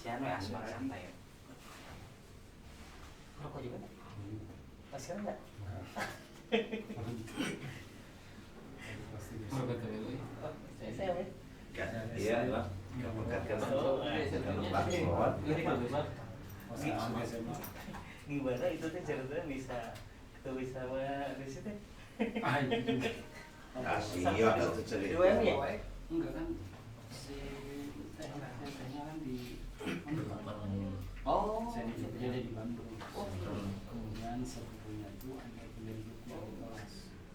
Cian we asma santai. Rokok juga enggak? Masih enggak? Saya we. Iya, Bang. Mengangkatkan gimana itu teh ceritanya bisa ketemu sama Desi teh? Iya, itu cerita. Dua ya? Enggak kan si tehnya kan di Oh, saya jadi di Bandung. Kemudian sepupunya itu ada pemilik yang kelas.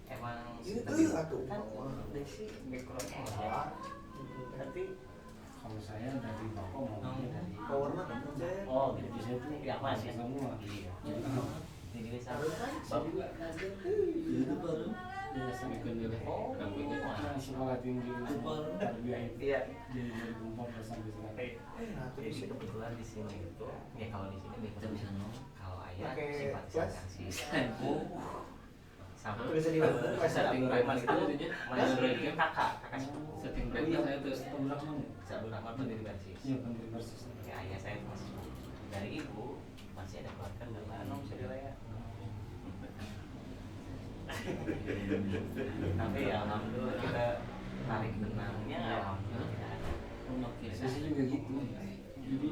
emang Itu kan Desi. Desi backgroundnya ya. Berarti Kalau saya dari toko maupun dari Powernya kan oh gitu. jadi saya tuh Ya, Mas, ya. semua. Iya. Jadi bisa. Saya juga kaget. Itu baru. Ya saya dulu. Oh, Nah, sekolah tinggi tarbiyah itu. iya. Jadi 2014 sampai sekarang. Jadi kebetulan di sini itu ya kalau di sini background kalau ayah Oke, simpatisan plus. kasih sama Bisa dibantu. setting Rahman itu masih kakak sepupu. Setting berarti saya terus tabrak mana? Sabun Rahman pendiri Persis. Iya pendiri Persis. Ya ayah saya masih dari ibu masih ada keluarga dari Anong Suriaya. Tapi ya alhamdulillah kita tarik benangnya alhamdulillah tidak ada. Saya juga gitu. Jadi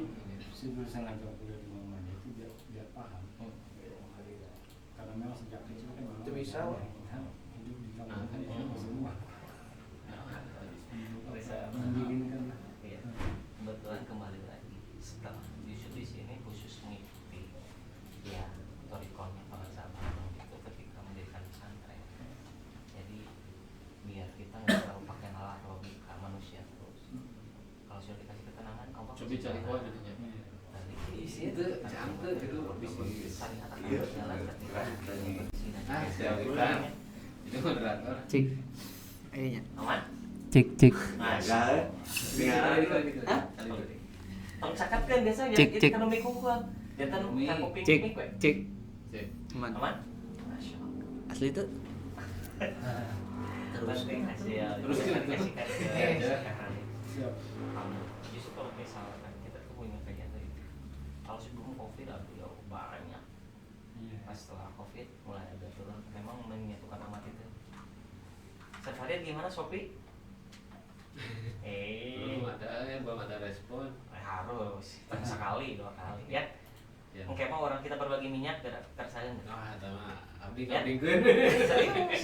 sebelum saya ngajak kuliah di Muhammadiyah itu biar paham. Karena memang sejak kecil kan memang Itu bisa, Wak. hidup di kampung kan semua. Bisa Membikinkan lah. Iya. Kebetulan kembali lagi setelah justru di sini khusus mengikuti ya torikonnya para sahabat itu ketika mendirikan pesantren. Jadi biar kita nggak terlalu pakai nalar logika manusia terus. Kalau sudah dikasih ketenangan, Allah Coba cari kuat gitu ya. Itu cantik itu syariat akan Iya. berjalan ketika bersih dan Ah, bersih. siap. Itu moderator. Cik. Ayonya. Aman? Cik. Ada. Hah? Tong cakapkeun biasa ya Cik, cik. ekonomi kumpul. Jantan kuping Cik. mik we. Cik. Cek. Aman. Aman? Masya Allah. Asli tuh. Terus kasih Terus gitu. kasih. Siap. Justru kalau misalkan kita tuh punya kegiatan itu, kalau sebelum COVID aduh ya banyak. Iya. Pas setelah COVID mulai ada turun, memang menyatukan amat itu. Safarian gimana Sopi? Belum ada respon. Harus sekali 2 kali ya. Ya. Mungkin mau orang kita berbagi minyak tersayang nggak? Ah, eta mah abdi Ya. ngabringkeun. Serius?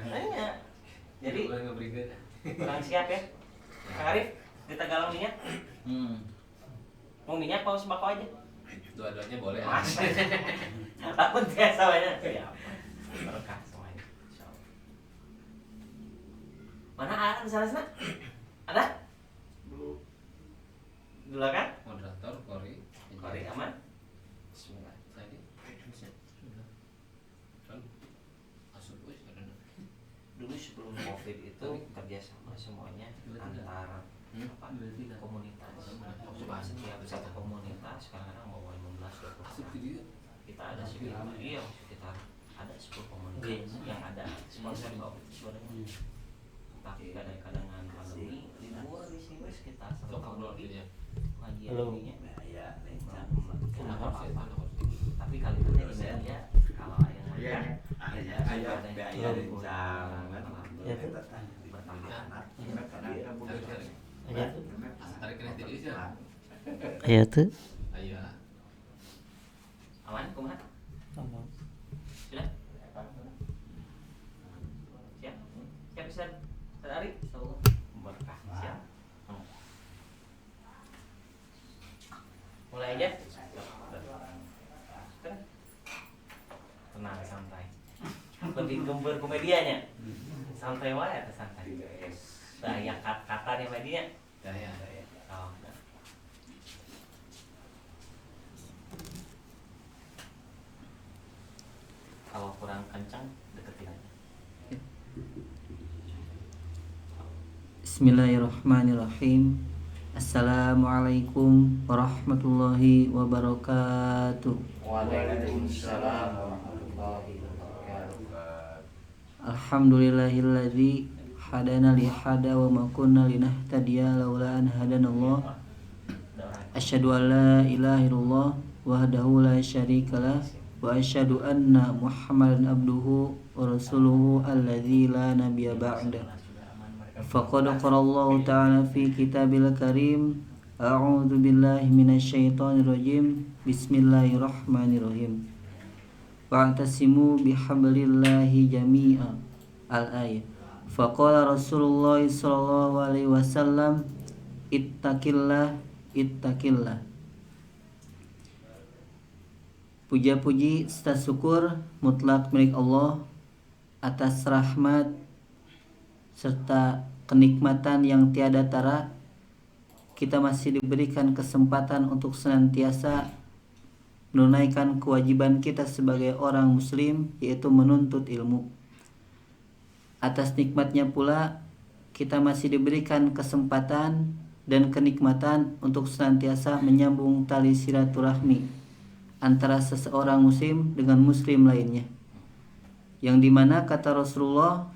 Nanya. Jadi Bukan ngabringkeun. kurang siap ya. Kang Arif, kita galang minyak. Mau minyak mau sembako aja? Dua-duanya boleh. Mas. Takut biasa banyak. Siap. Berkah semuanya. Insyaallah. Mana ada di sana? Ada? Dulu kan? Moderator Kori. Kori aman? Bismillah. Tadi. Sudah. Kan asup wis karena. Dulu sebelum COVID itu kerjasama semuanya antar apa? Komunitas. Coba setiap satu komunitas sekarang mau 15 Asup 20. ke dia. Kita ada sekitar sekitar ada 10 komunitas yang ada sponsor COVID sebenarnya. Tapi kadang-kadang pandemi libur di sini sekitar 1 tahun lebih. ya. Kajiannya Ya, nggak apa-apa. Tapi kali ini gini ya kalau yang Iya. ya Ayah ada yang biaya libur, jangan. alhamdulillah. Ya, tuh. Bertambah anak. Aya. Tarik kena tadi sih. Aya tuh. Ayo. Aman, kumaha? Sudah? Siap? Siap Ustaz? Ustaz Ari? Berkah. Siap? Mulai aja. Tenang, santai. Lebih gembur komedianya. Santai wae atau santai? Daya kata-katanya media. Daya. Oh. Kalau kurang kencang deketin aja. Bismillahirrahmanirrahim. Assalamualaikum warahmatullahi wabarakatuh. Waalaikumsalam warahmatullahi wabarakatuh. Alhamdulillahilladzi hadana li hada wa ma kunna linahtadiya laula an hadanallah. Asyhadu an la ilaha illallah wahdahu la syarikalah wa asyhadu anna Muhammadan abduhu wa rasuluhu alladzi la nabiyya ba'da. Faqad qala Allah ta'ala fi kitabil karim. A'udzu billahi minasyaitonir rajim. Bismillahirrahmanirrahim. Wa'tasimu bihablillahi jami'a. Al-ayat. Faqala Rasulullah sallallahu alaihi wasallam, ittaqillah, ittaqillah. Puja-puji serta syukur mutlak milik Allah atas rahmat serta kenikmatan yang tiada tara. Kita masih diberikan kesempatan untuk senantiasa menunaikan kewajiban kita sebagai orang muslim, yaitu menuntut ilmu. Atas nikmatnya pula kita masih diberikan kesempatan dan kenikmatan untuk senantiasa menyambung tali silaturahmi antara seseorang muslim dengan muslim lainnya, yang dimana kata Rasulullah,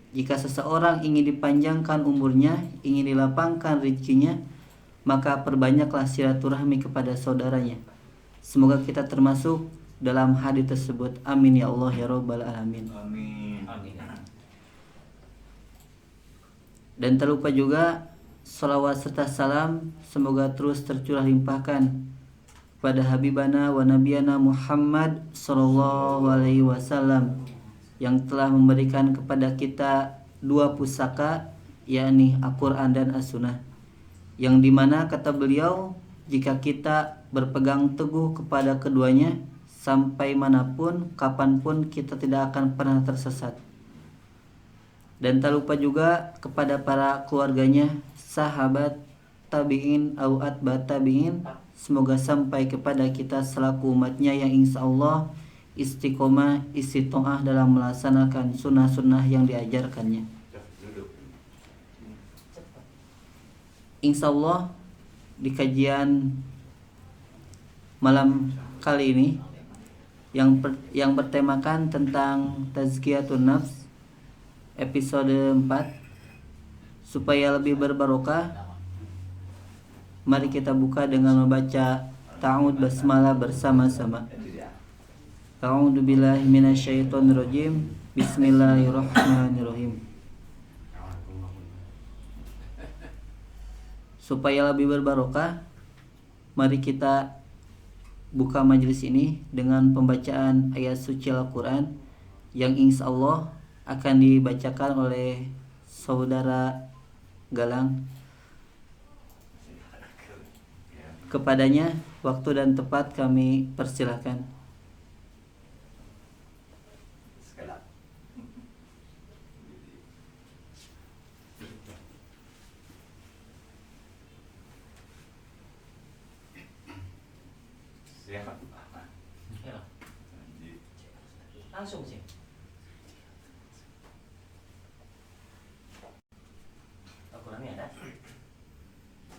jika seseorang ingin dipanjangkan umurnya, ingin dilapangkan rezekinya, maka perbanyaklah silaturahmi kepada saudaranya. Semoga kita termasuk dalam hadis tersebut. Amin ya Allah ya Rabbal Alamin. Amin. Amin. Dan tak lupa juga salawat serta salam semoga terus tercurah limpahkan pada Habibana wa Nabiyana Muhammad sallallahu alaihi wasallam, yang telah memberikan kepada kita dua pusaka, yakni Al-Quran dan As-Sunnah, yang dimana kata beliau, jika kita berpegang teguh kepada keduanya, sampai manapun, kapanpun, kita tidak akan pernah tersesat. Dan tak lupa juga kepada para keluarganya, sahabat, tabi'in, au atba tabi'in, semoga sampai kepada kita selaku umatnya yang insya Allah istiqomah, istitoah dalam melaksanakan sunnah-sunnah yang diajarkannya. Insya Allah di kajian malam kali ini yang bertemakan tentang tazkiyatun nafs episode 4, supaya lebih berbarokah, mari kita buka dengan membaca ta'awud basmalah bersama-sama. A'udzu billahi minasyaitonir rajim. Bismillahirrahmanirrahim. Supaya lebih berbarokah, mari kita buka majelis ini dengan pembacaan ayat suci Al-Quran yang insya Allah akan dibacakan oleh saudara Galang. Kepadanya waktu dan tempat kami persilahkan. Siap. Ya. Langsung sih. Al-Qurannya ada?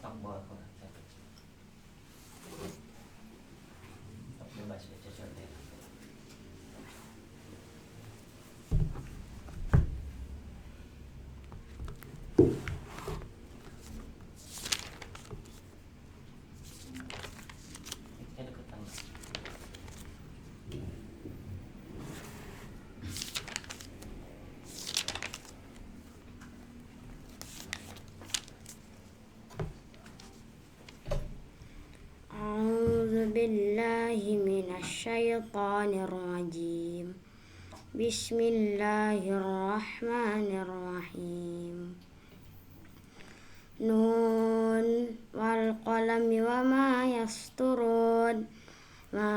Tak bawa Al-Quran. Tak bebas baca saja. Ini deketan. أعوذ بالله من الشيطان الرجيم. بسم الله الرحمن الرحيم. نون والقلم وما يسطرون. ما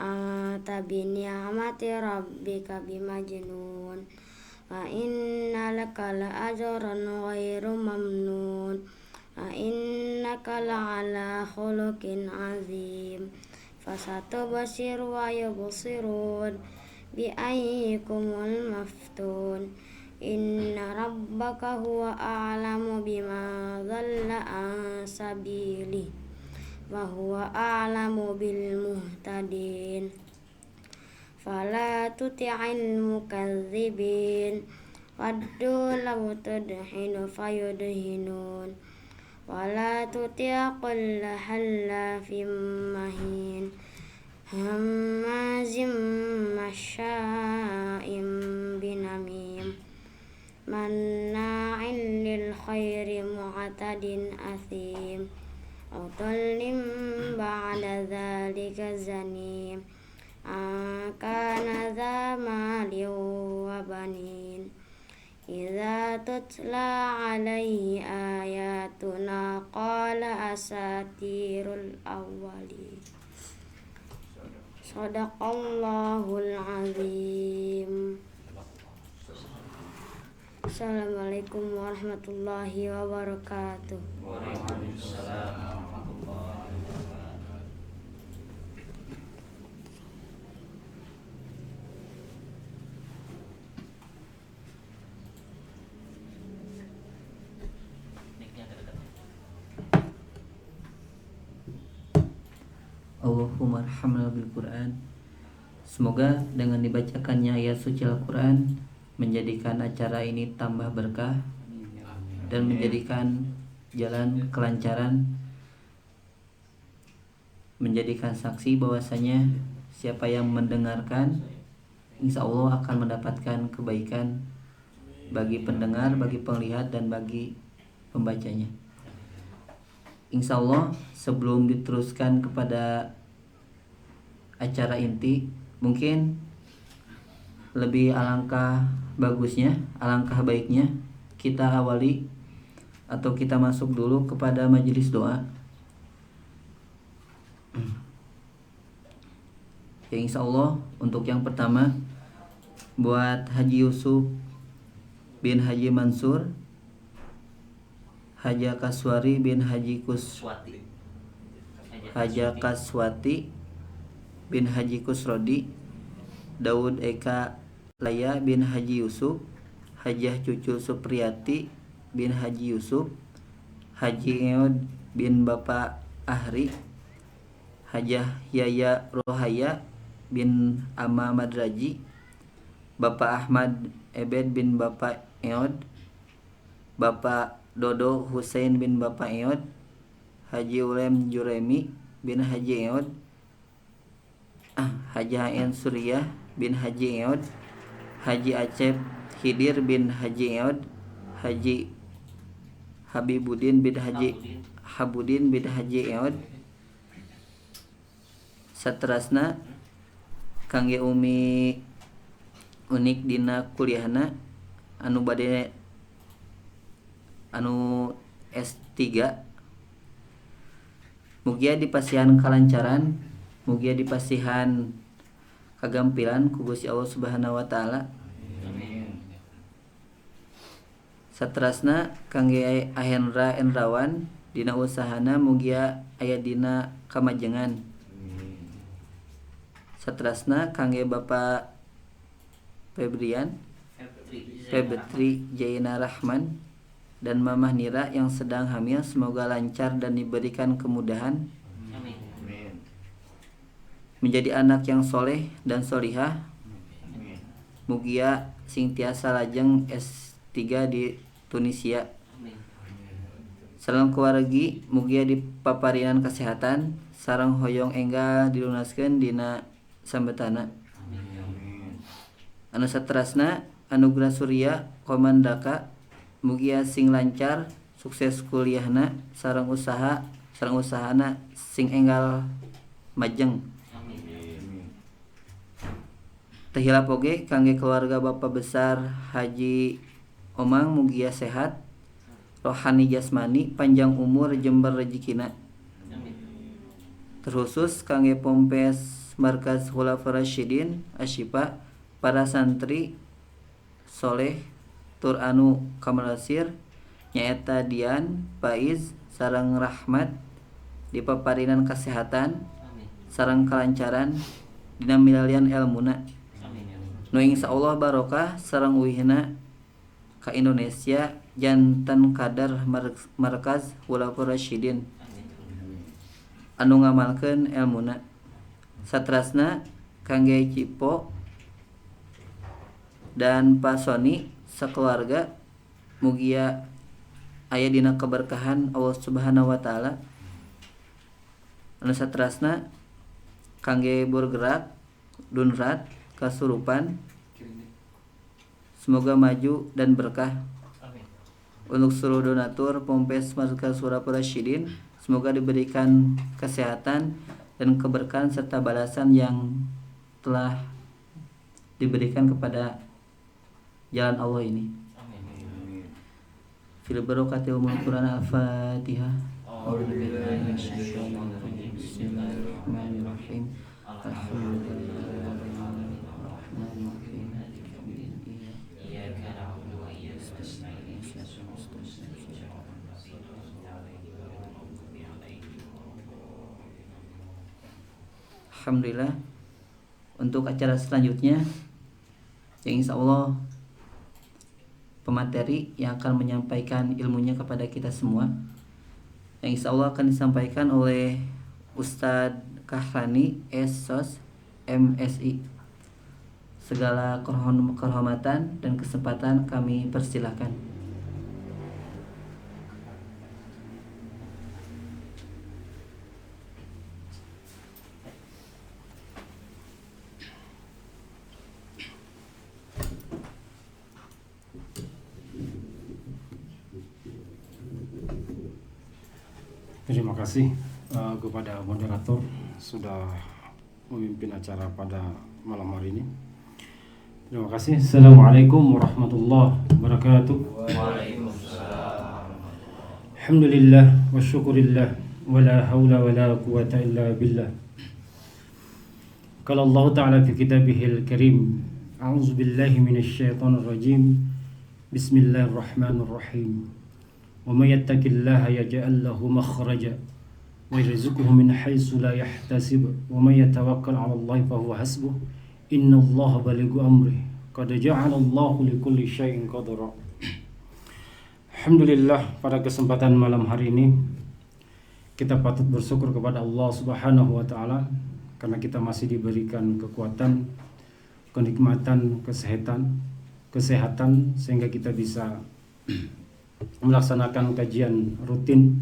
أنت بنعمة ربك بمجنون. وإن لك لأجرا غير ممنون. وإنك لعلى خلق عظيم. فستبصر ويبصرون بأيكم المفتون. إن ربك هو أعلم بما ضل عن سبيله وهو أعلم بالمهتدين. فلا تطع المكذبين. ودوا لو تدهن فيدهنون. ولا تطع كل حلاف مهين هماز مشاء بنميم مناع للخير معتد أثيم عتل بعد ذلك زنيم أن كان ذا مال وبنين إذا تتلى عليه آياتنا قال أساطير الأولين صدق الله العظيم. Assalamualaikum warahmatullahi wabarakatuh. Waalaikumsalam warahmatullahi wabarakatuh. Mic-nya dekat. Allahumma arhamna bil Quran. Semoga dengan dibacakannya ayat suci Al-Quran menjadikan acara ini tambah berkah dan menjadikan jalan kelancaran, menjadikan saksi bahwasanya siapa yang mendengarkan insya Allah akan mendapatkan kebaikan bagi pendengar, bagi penglihat, dan bagi pembacanya. Insya Allah sebelum diteruskan kepada acara inti, mungkin lebih alangkah bagusnya, alangkah baiknya kita awali atau kita masuk dulu kepada majelis doa. Ya insya Allah untuk yang pertama buat Haji Yusuf bin Haji Mansur, Haja Kaswari bin Haji Swati. Haja Kaswati bin Haji Kusrodi, Daud Eka Laya bin Haji Yusuf, Hajah Cucu Supriyati bin Haji Yusuf, Haji Eod bin Bapak Ahri, Hajah Yaya Rohaya bin Ama Madraji, Bapak Ahmad Ebed bin Bapak Eod, Bapak Dodo Hussein bin Bapak Eod, Haji Ulem Juremi bin Haji Eod, Haji Haen Surya bin Haji Eod, Haji Acep Hidir bin Haji Eod, Haji Habibudin bin Haji Habudin bin Haji Eod. Saterasna kangge umi unik dina kuliahna anu bade anu S3, mugia dipasihan kalancaran, mugia dipasihan kagampilan ku Gusti Allah Subhanahu wa taala. Saterasna kangge Ahendra Endrawan dina usahana mugia aya dina kamajengan. Saterasna kangge Bapak Febri Jaina Rahman dan Mamah Nira yang sedang hamil, semoga lancar dan diberikan kemudahan menjadi anak yang soleh dan solihah. Mugia sing tiasa lajeng S3 di Tunisia. Salam keluargi mugia dipaparinan kesehatan sareng hoyong enggal dilunaskeun dina sambetana. Anu saterasna anugerah surya komandaka mugia sing lancar sukses kuliahna sareng usahana sing enggal majeng. Tahilap oge kangge keluarga Bapak besar Haji Omang mugia sehat rohani jasmani panjang umur jembar rezekina. Terkhusus kangge Pompes Markaz Khulafaur Rasyidin Asyifa, para santri soleh tur anu kamalasir nyaeta Dian, Faiz sareng Rahmat dipaparinan kesehatan sareng kalancaran dina milalian elmuna. Nu insyaallah barokah sareng uihna ka Indonesia jantan kadar Markaz Khulafaur Rasyidin anu ngamalkeun elmuna. Satrasna kangge Cipo dan Pak Soni sakeluarga mugia aya dina keberkahan Allah Subhanahu wa taala. Anu saterasna kangge bergerak dunrat kasurupan semoga maju dan berkah. Amin. Untuk seluruh donatur Pompes Markas Surapura Syidin semoga diberikan kesehatan dan keberkahan serta balasan yang telah diberikan kepada jalan Allah ini. Amin. Fil barokati umul Quran Al-Fatihah. Bismillahirrahmanirrahim. Alhamdulillah, untuk acara selanjutnya yang insya Allah pemateri yang akan menyampaikan ilmunya kepada kita semua, yang insya Allah akan disampaikan oleh Ustadz Kahrani S.Sos MSI. Segala kehormatan dan kesempatan kami persilahkan. Terima kasih kepada moderator sudah memimpin acara pada malam hari ini. Terima kasih. Assalamualaikum warahmatullahi wabarakatuh. Waalaikumsalam. Alhamdulillah wa syukurillah wa la hawla wa la quwata illa billah. Qala Allah Ta'ala fi kitabihil karim, a'udzu billahi minasy syaithanir rajim. Bismillahirrahmanirrahim. Wa may yattaqillaha yaj'al lahu makhraja wa yarzuqhu min haitsu la yahtasib wa may yatawakkal 'ala Allahi fa huwa hasbuh. Innallaha balighu amri qad ja'ala Allahu likulli syai'in qadara. Alhamdulillah, pada kesempatan malam hari ini kita patut bersyukur kepada Allah Subhanahu wa taala karena kita masih diberikan kekuatan, kenikmatan, kesehatan sehingga kita bisa melaksanakan kajian rutin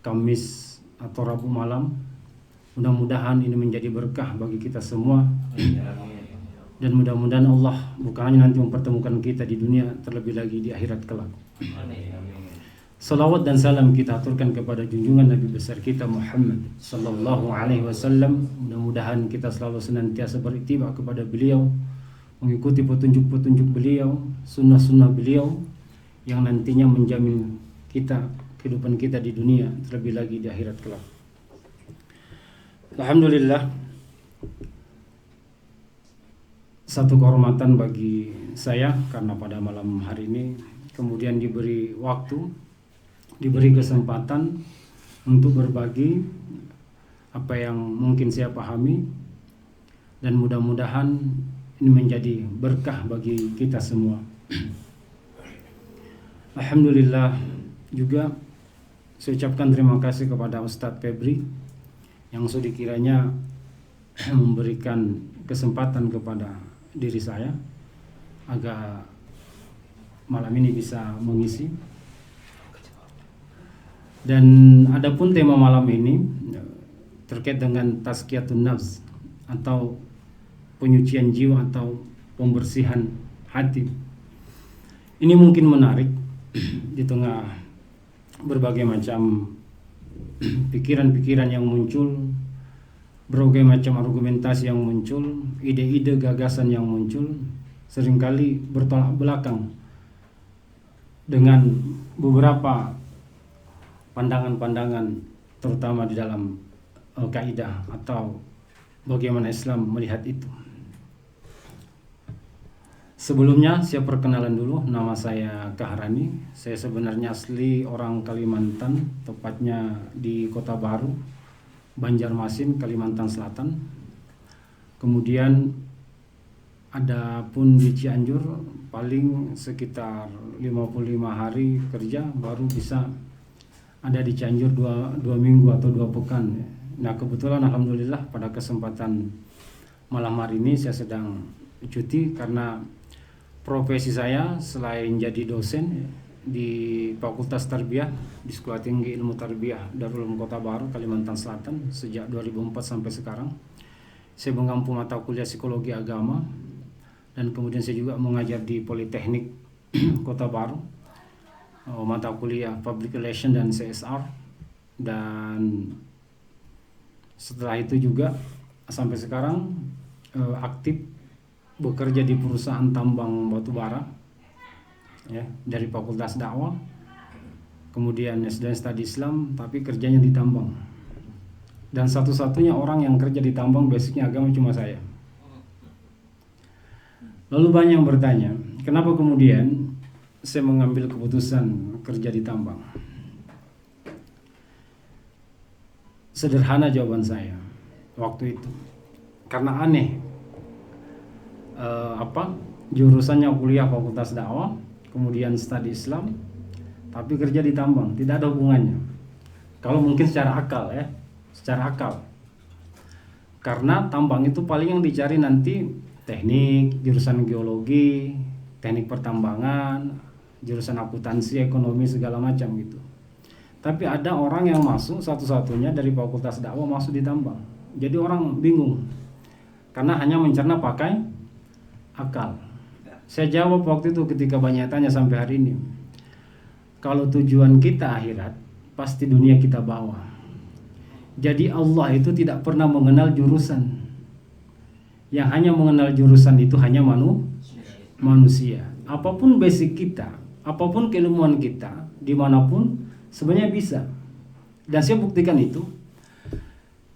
Kamis atau Rabu malam. Mudah-mudahan ini menjadi berkah bagi kita semua, dan mudah-mudahan Allah bukan hanya nanti mempertemukan kita di dunia, terlebih lagi di akhirat kelak. Salawat dan salam kita aturkan kepada junjungan Nabi besar kita Muhammad sallallahu alaihi wasallam. Mudah-mudahan kita selalu senantiasa beriktibar kepada beliau, mengikuti petunjuk-petunjuk beliau, sunnah-sunnah beliau yang nantinya menjamin kita, kehidupan kita di dunia, terlebih lagi di akhirat kelak. Alhamdulillah, satu kehormatan bagi saya karena pada malam hari ini kemudian diberi waktu, diberi kesempatan untuk berbagi apa yang mungkin saya pahami, dan mudah-mudahan ini menjadi berkah bagi kita semua. Alhamdulillah juga saya ucapkan terima kasih kepada Ustadz Febri yang sudah kiranya memberikan kesempatan kepada diri saya agar malam ini bisa mengisi. Dan adapun tema malam ini terkait dengan tazkiyatun nafs atau penyucian jiwa atau pembersihan hati. Ini mungkin menarik di tengah berbagai macam pikiran-pikiran yang muncul, berbagai macam argumentasi yang muncul, ide-ide gagasan yang muncul, seringkali bertolak belakang dengan beberapa pandangan-pandangan, terutama di dalam kaidah atau bagaimana Islam melihat itu. Sebelumnya saya perkenalan dulu, nama saya Kahrani. Saya sebenarnya asli orang Kalimantan, tepatnya di Kota Baru, Banjarmasin, Kalimantan Selatan. Kemudian ada pun di Cianjur, paling sekitar 55 hari kerja baru bisa ada di Cianjur 2 minggu atau 2 pekan. Nah kebetulan alhamdulillah pada kesempatan malam hari ini saya sedang cuti karena profesi saya selain jadi dosen di Fakultas Tarbiyah di Sekolah Tinggi Ilmu Tarbiyah Darul Ulum Kota Baru, Kalimantan Selatan sejak 2004 sampai sekarang. Saya mengampu mata kuliah Psikologi Agama dan kemudian saya juga mengajar di Politeknik Kota Baru, mata kuliah Public Relation dan CSR. Dan setelah itu juga sampai sekarang aktif bekerja di perusahaan tambang batubara ya, dari Fakultas Dakwah, kemudian S2 Studi Islam tapi kerjanya di tambang. Dan satu-satunya orang yang kerja di tambang basicnya agama cuma saya. Lalu banyak yang bertanya, kenapa kemudian saya mengambil keputusan kerja di tambang? Sederhana jawaban saya waktu itu, karena aneh. Jurusannya kuliah Fakultas Dakwah, kemudian Studi Islam, tapi kerja di tambang, tidak ada hubungannya. Kalau mungkin secara akal ya, secara akal. Karena tambang itu paling yang dicari nanti teknik, jurusan geologi, teknik pertambangan, jurusan akuntansi, ekonomi segala macam gitu. Tapi ada orang yang masuk satu-satunya dari Fakultas Dakwah masuk di tambang. Jadi orang bingung karena hanya mencerna pakai akal. Saya jawab waktu itu ketika banyak tanya sampai hari ini, kalau tujuan kita akhirat, pasti dunia kita bawa. Jadi Allah itu tidak pernah mengenal jurusan. Yang hanya mengenal jurusan itu hanya manusia. Apapun basic kita, apapun keilmuan kita, dimanapun sebenarnya bisa. Dan saya buktikan itu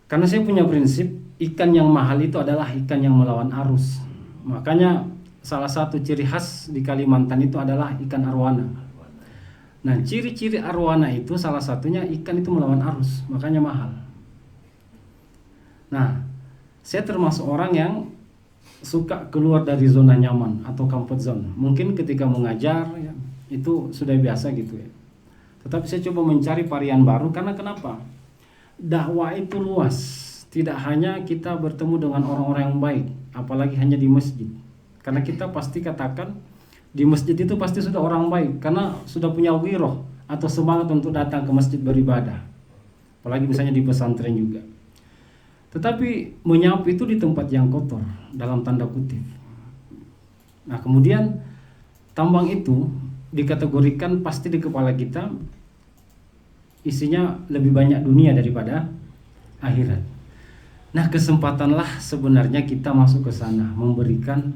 karena saya punya prinsip, ikan yang mahal itu adalah ikan yang melawan arus. Makanya salah satu ciri khas di Kalimantan itu adalah ikan arwana. Nah, ciri-ciri arwana itu salah satunya ikan itu melawan arus, makanya mahal. Nah, saya termasuk orang yang suka keluar dari zona nyaman atau comfort zone. Mungkin ketika mengajar ya, itu sudah biasa gitu ya. Tetapi saya coba mencari varian baru karena kenapa? Dakwah itu luas. Tidak hanya kita bertemu dengan orang-orang yang baik, apalagi hanya di masjid. Karena kita pasti katakan di masjid itu pasti sudah orang baik karena sudah punya wiroh atau semangat untuk datang ke masjid beribadah. Apalagi misalnya di pesantren juga. Tetapi menyapu itu di tempat yang kotor dalam tanda kutip. Nah, kemudian tambang itu dikategorikan pasti di kepala kita isinya lebih banyak dunia daripada akhirat. Nah, kesempatanlah sebenarnya kita masuk ke sana, memberikan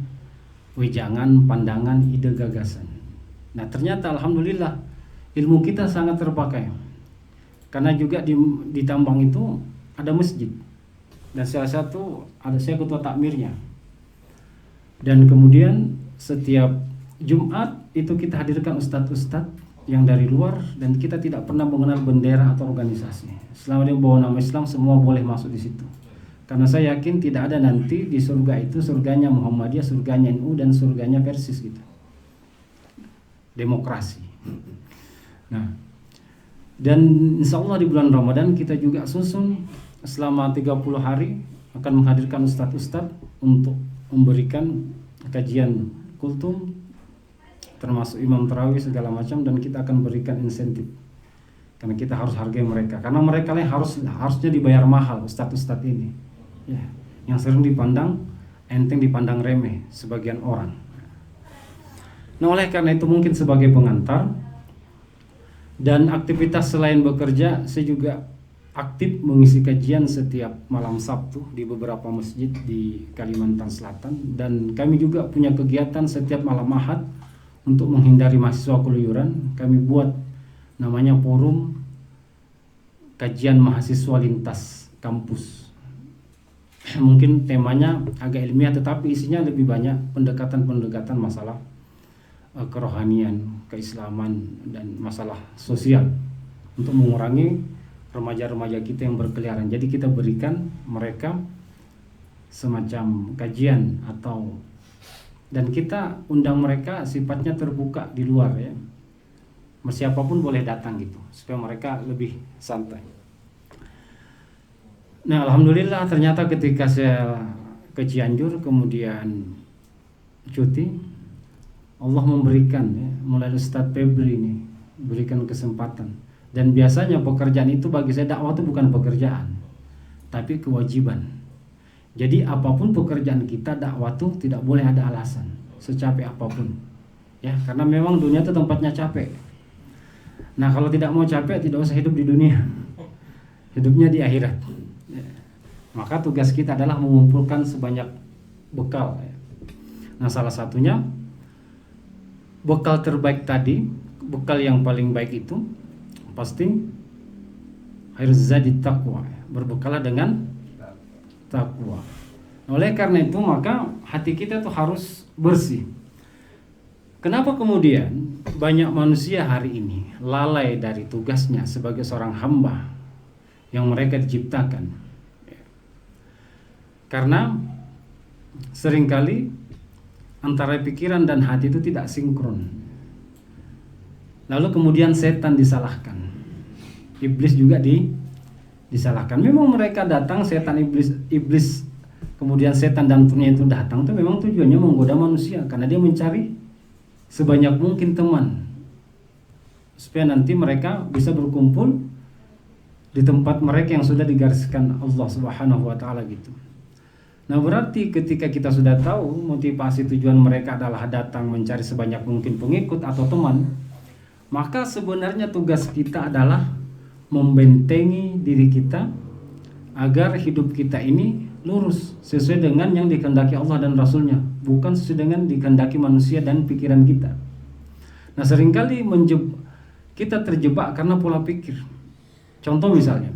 wejangan, pandangan, ide, gagasan. Nah, ternyata alhamdulillah ilmu kita sangat terpakai. Karena juga di tambang itu ada masjid. Dan salah satu ada saya ketua takmirnya. Dan kemudian setiap Jumat itu kita hadirkan ustadz-ustadz yang dari luar dan kita tidak pernah mengenal bendera atau organisasi. Selama dia bawa nama Islam semua boleh masuk di situ. Karena saya yakin tidak ada nanti di surga itu surganya Muhammadiyah, surganya NU dan surganya Persis gitu. Demokrasi. Nah, dan insya Allah di bulan Ramadan kita juga susun selama 30 hari akan menghadirkan ustadz-ustadz untuk memberikan kajian kultum termasuk imam tarawih segala macam, dan kita akan berikan insentif karena kita harus hargai mereka karena mereka yang harusnya dibayar mahal ustadz-ustadz ini ya, yang sering dipandang enteng, dipandang remeh sebagian orang. Nah, oleh karena itu mungkin sebagai pengantar dan aktivitas selain bekerja, saya juga aktif mengisi kajian setiap malam Sabtu di beberapa masjid di Kalimantan Selatan, dan kami juga punya kegiatan setiap malam Ahad untuk menghindari mahasiswa keluyuran. Kami buat namanya forum kajian mahasiswa lintas kampus. Mungkin temanya agak ilmiah tetapi isinya lebih banyak pendekatan-pendekatan masalah kerohanian, keislaman dan masalah sosial untuk mengurangi remaja-remaja kita yang berkeliaran. Jadi kita berikan mereka semacam kajian atau dan kita undang mereka sifatnya terbuka di luar ya. Siapapun boleh datang gitu supaya mereka lebih santai. Nah, alhamdulillah ternyata ketika saya ke Cianjur kemudian cuti, Allah memberikan ya, mulai Ustadz Febri ini berikan kesempatan. Dan biasanya pekerjaan itu bagi saya, dakwah itu bukan pekerjaan, tapi kewajiban. Jadi apapun pekerjaan kita, dakwah itu tidak boleh ada alasan, secapek apapun. Ya, karena memang dunia itu tempatnya capek. Nah, kalau tidak mau capek, tidak usah hidup di dunia. Hidupnya di akhirat. Ya. Maka tugas kita adalah mengumpulkan sebanyak bekal. Nah, salah satunya bekal terbaik tadi, bekal yang paling baik itu pasti harus zadi taqwa, berbekalah dengan takwa. Oleh karena itu maka hati kita tuh harus bersih. Kenapa kemudian banyak manusia hari ini lalai dari tugasnya sebagai seorang hamba yang mereka diciptakan? Karena seringkali antara pikiran dan hati itu tidak sinkron. Lalu kemudian setan disalahkan, iblis juga disalahkan. Memang mereka datang, setan, iblis, kemudian setan dan turunnya itu datang, itu memang tujuannya menggoda manusia, karena dia mencari sebanyak mungkin teman supaya nanti mereka bisa berkumpul di tempat mereka yang sudah digariskan Allah Subhanahu wa taala gitu. Nah, berarti ketika kita sudah tahu motivasi tujuan mereka adalah datang mencari sebanyak mungkin pengikut atau teman, maka sebenarnya tugas kita adalah membentengi diri kita agar hidup kita ini lurus sesuai dengan yang dikehendaki Allah dan Rasulnya, bukan sesuai dengan dikehendaki manusia dan pikiran kita. Nah, seringkali kita terjebak karena pola pikir. Contoh misalnya,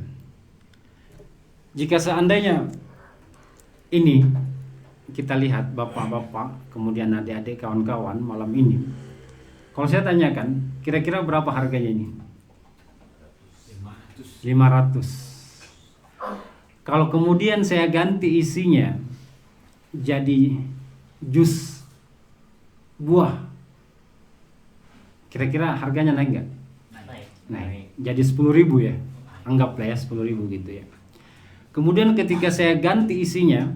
jika seandainya ini kita lihat bapak-bapak, kemudian adik-adik, kawan-kawan malam ini, kalau saya tanyakan, kira-kira berapa harganya ini? 500. Kalau kemudian saya ganti isinya jadi jus buah, kira-kira harganya naik nggak? Naik. Jadi 10.000 ya, anggaplah ya 10.000 gitu ya. Kemudian ketika saya ganti isinya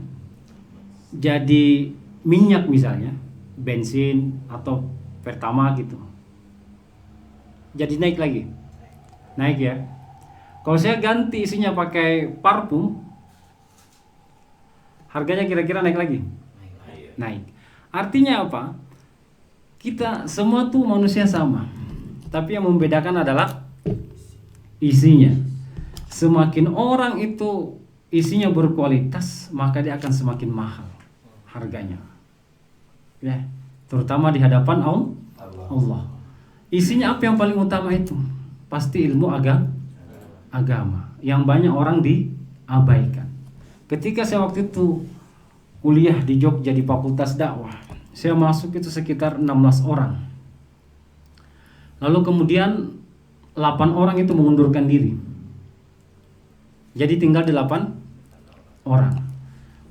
jadi minyak misalnya, bensin atau pertama gitu, jadi naik lagi, naik ya. Kalau saya ganti isinya pakai parfum, harganya kira-kira naik lagi? Naik. Artinya apa? Kita semua tuh manusia sama, tapi yang membedakan adalah isinya. Semakin orang itu isinya berkualitas, maka dia akan semakin mahal harganya. Ya, terutama di hadapan Allah. Isinya apa yang paling utama itu? Pasti ilmu agama yang banyak orang diabaikan. Ketika saya waktu itu kuliah di Jogja di Fakultas Dakwah, saya masuk itu sekitar 16 orang. Lalu kemudian 8 orang itu mengundurkan diri. Jadi tinggal 8 orang.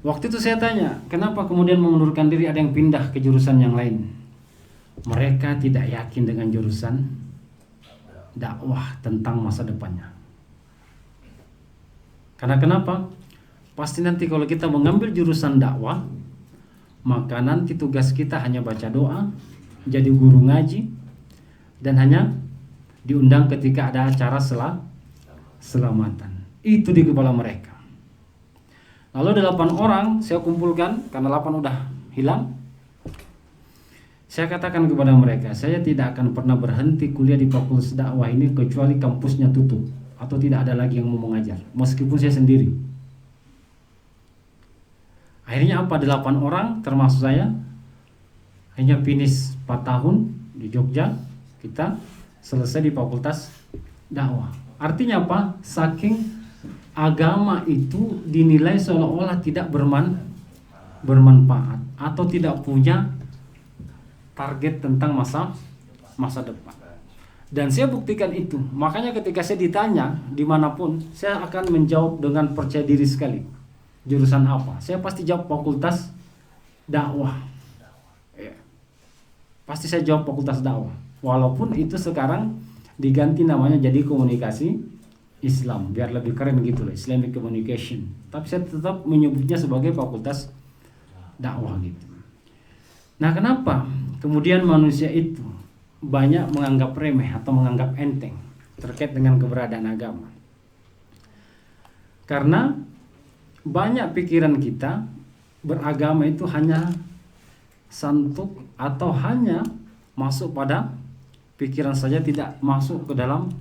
Waktu itu saya tanya, kenapa kemudian mengundurkan diri, ada yang pindah ke jurusan yang lain? Mereka tidak yakin dengan jurusan dakwah tentang masa depannya. Karena kenapa? Pasti nanti kalau kita mengambil jurusan dakwah, maka nanti tugas kita hanya baca doa, jadi guru ngaji, dan hanya diundang ketika ada acara selamatan. Itu di kepala mereka. Lalu 8 orang saya kumpulkan, karena 8 udah hilang. Saya katakan kepada mereka, saya tidak akan pernah berhenti kuliah di fakultas dakwah ini kecuali kampusnya tutup atau tidak ada lagi yang mau mengajar, meskipun saya sendiri. Akhirnya apa? 8 orang termasuk saya hanya finish 4 tahun di Jogja, kita selesai di fakultas dakwah. Artinya apa? Saking agama itu dinilai seolah-olah tidak bermanfaat atau tidak punya target tentang masa depan. Dan saya buktikan itu. Makanya ketika saya ditanya dimanapun, saya akan menjawab dengan percaya diri sekali. Jurusan apa? Saya pasti jawab fakultas dakwah. Ya. Pasti saya jawab fakultas dakwah. Walaupun itu sekarang diganti namanya jadi komunikasi Islam, biar lebih keren gitu loh, Islamic Communication. Tapi saya tetap menyebutnya sebagai fakultas dakwah gitu. Nah, kenapa kemudian manusia itu banyak menganggap remeh atau menganggap enteng terkait dengan keberadaan agama. Karena banyak pikiran kita beragama itu hanya santuk atau hanya masuk pada pikiran saja, tidak masuk ke dalam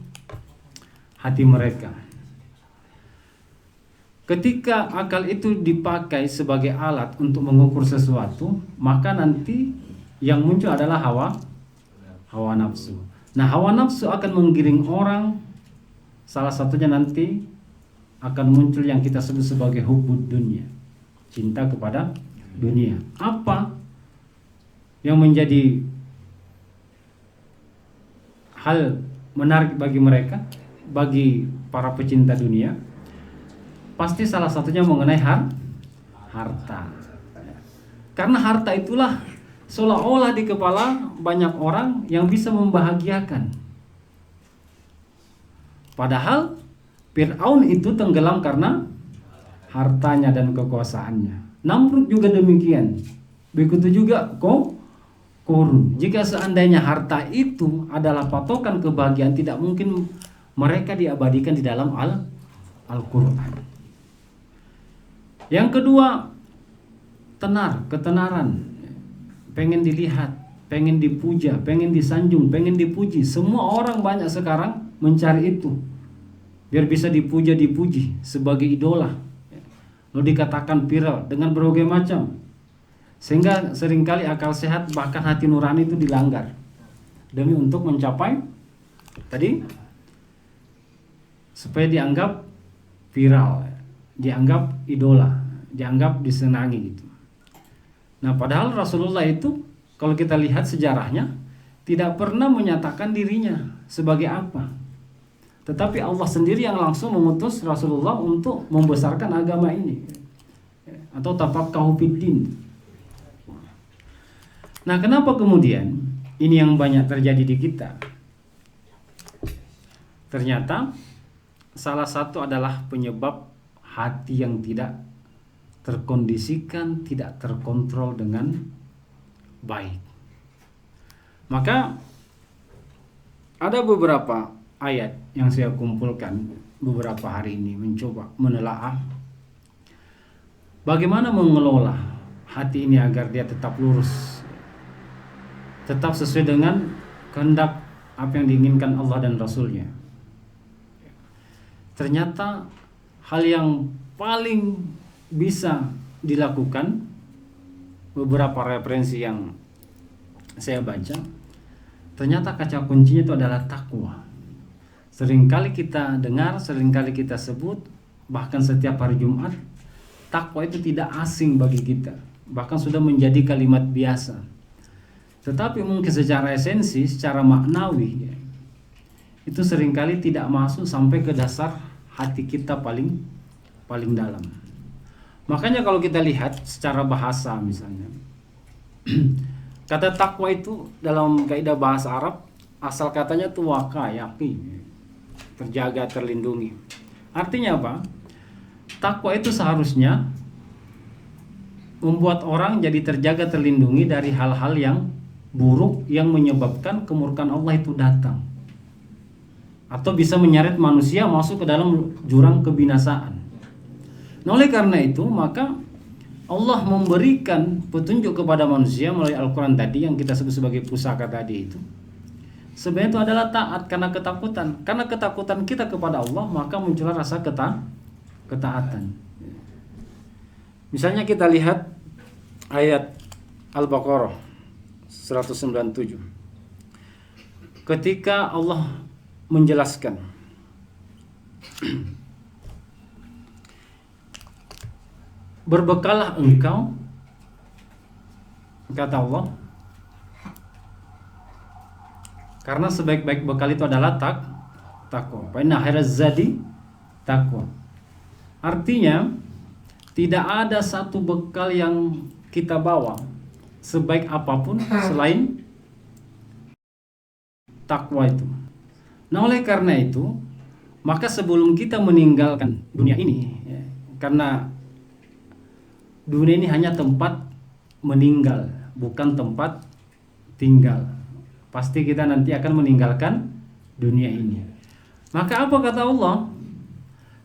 hati mereka. Ketika akal itu dipakai sebagai alat untuk mengukur sesuatu, maka nanti yang muncul adalah hawa nafsu. Nah, hawa nafsu akan menggiring orang, salah satunya nanti akan muncul yang kita sebut sebagai hubbud dunia, cinta kepada dunia. Apa yang menjadi hal menarik bagi mereka, bagi para pecinta dunia? Pasti salah satunya mengenai harta. Karena harta itulah seolah-olah di kepala banyak orang yang bisa membahagiakan. Padahal Fir'aun itu tenggelam karena hartanya dan kekuasaannya. Namrud juga demikian. Begitu juga Korun. Jika seandainya harta itu adalah patokan kebahagiaan, tidak mungkin mereka diabadikan di dalam Al-Quran. Yang kedua, ketenaran. Pengen dilihat, pengen dipuja, pengen disanjung, pengen dipuji. Semua orang banyak sekarang mencari itu, biar bisa dipuja, dipuji sebagai idola. Lalu dikatakan viral dengan berbagai macam, sehingga seringkali akal sehat bahkan hati nurani itu dilanggar demi untuk mencapai tadi, supaya dianggap viral, dianggap idola, dianggap disenangi gitu. Nah, padahal Rasulullah itu kalau kita lihat sejarahnya tidak pernah menyatakan dirinya sebagai apa. Tetapi Allah sendiri yang langsung mengutus Rasulullah untuk membesarkan agama ini, atau tafaqahu fiddin. Nah, kenapa kemudian ini yang banyak terjadi di kita? Ternyata salah satu adalah penyebab hati yang tidak terkondisikan, tidak terkontrol dengan baik. Maka ada beberapa ayat yang saya kumpulkan beberapa hari ini, mencoba menelaah bagaimana mengelola hati ini agar dia tetap lurus, tetap sesuai dengan kehendak apa yang diinginkan Allah dan Rasulnya. Ternyata hal yang paling bisa dilakukan, beberapa referensi yang saya baca, ternyata kaca kuncinya itu adalah takwa. Seringkali kita dengar, seringkali kita sebut, bahkan setiap hari Jumat, takwa itu tidak asing bagi kita, bahkan sudah menjadi kalimat biasa. Tetapi mungkin secara esensi, secara maknawi, itu seringkali tidak masuk sampai ke dasar hati kita paling dalam. Makanya kalau kita lihat secara bahasa misalnya, kata takwa itu dalam kaidah bahasa Arab, asal katanya itu waka, yakin, terjaga, terlindungi. Artinya apa? Takwa itu seharusnya membuat orang jadi terjaga, terlindungi dari hal-hal yang buruk yang menyebabkan kemurkaan Allah itu datang, atau bisa menyeret manusia masuk ke dalam jurang kebinasaan. Nah, oleh karena itu maka Allah memberikan petunjuk kepada manusia melalui Al-Quran tadi yang kita sebut sebagai pusaka tadi itu. Sebenarnya itu adalah taat karena ketakutan. Karena ketakutan kita kepada Allah, maka muncullah rasa ketaatan. Misalnya kita lihat ayat Al-Baqarah 197. Ketika Allah menjelaskan berbekallah engkau, kata Allah, karena sebaik-baik bekal itu adalah takwa. Fa inna khairaz zadi takwa. Artinya tidak ada satu bekal yang kita bawa sebaik apapun selain takwa itu. Nah, oleh karena itu maka sebelum kita meninggalkan dunia ini, ya, karena dunia ini hanya tempat meninggal, bukan tempat tinggal. Pasti kita nanti akan meninggalkan dunia ini. Maka apa kata Allah?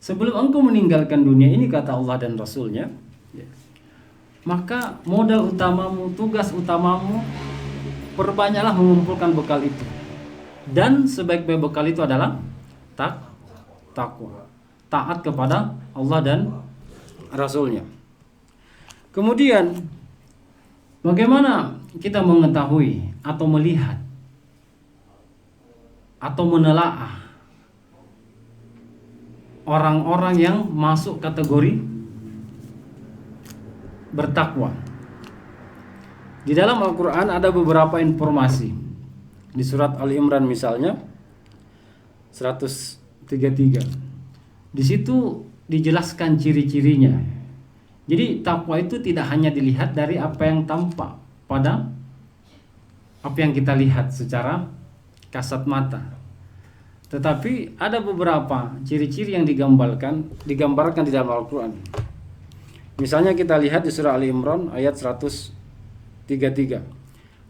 Sebelum engkau meninggalkan dunia ini, kata Allah dan Rasulnya, maka modal utamamu, tugas utamamu, perbanyaklah mengumpulkan bekal itu. Dan sebaik-baik bekal itu adalah takwa, taat kepada Allah dan Rasulnya. Kemudian bagaimana kita mengetahui atau melihat atau menelaah orang-orang yang masuk kategori bertakwa? Di dalam Al-Quran ada beberapa informasi. Di surat Ali Imran misalnya 133. Di situ dijelaskan ciri-cirinya. Jadi takwa itu tidak hanya dilihat dari apa yang tampak pada apa yang kita lihat secara kasat mata, tetapi ada beberapa ciri-ciri yang digambarkan di dalam Al-Quran. Misalnya kita lihat di surah Ali Imran ayat 133.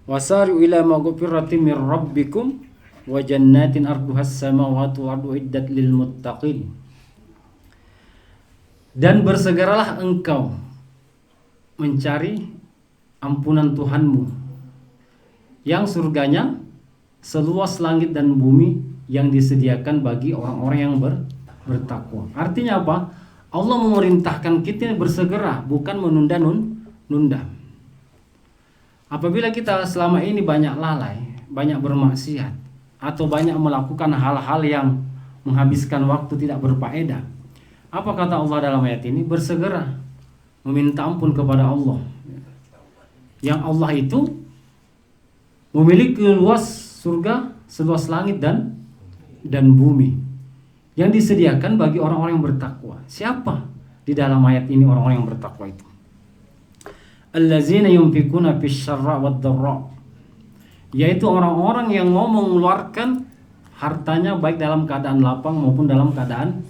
Wasari'u ila maghfiratin mir rabbikum wa jannatin arduhas samawati wal ardu iddat lil muttaqin. Dan bersegeralah engkau mencari ampunan Tuhanmu yang surganya seluas langit dan bumi yang disediakan bagi orang-orang yang bertakwa. Artinya apa? Allah memerintahkan kita bersegera, bukan menunda-nunda. Apabila kita selama ini banyak lalai, banyak bermaksiat, atau banyak melakukan hal-hal yang menghabiskan waktu tidak berfaedah, apa kata Allah dalam ayat ini? Bersegera meminta ampun kepada Allah. Yang Allah itu memiliki luas surga seluas langit dan bumi yang disediakan bagi orang-orang yang bertakwa. Siapa di dalam ayat ini orang-orang yang bertakwa itu? Allazina yunfikuna fisyarra wad-dharra, yaitu orang-orang yang mau mengeluarkan hartanya baik dalam keadaan lapang maupun dalam keadaan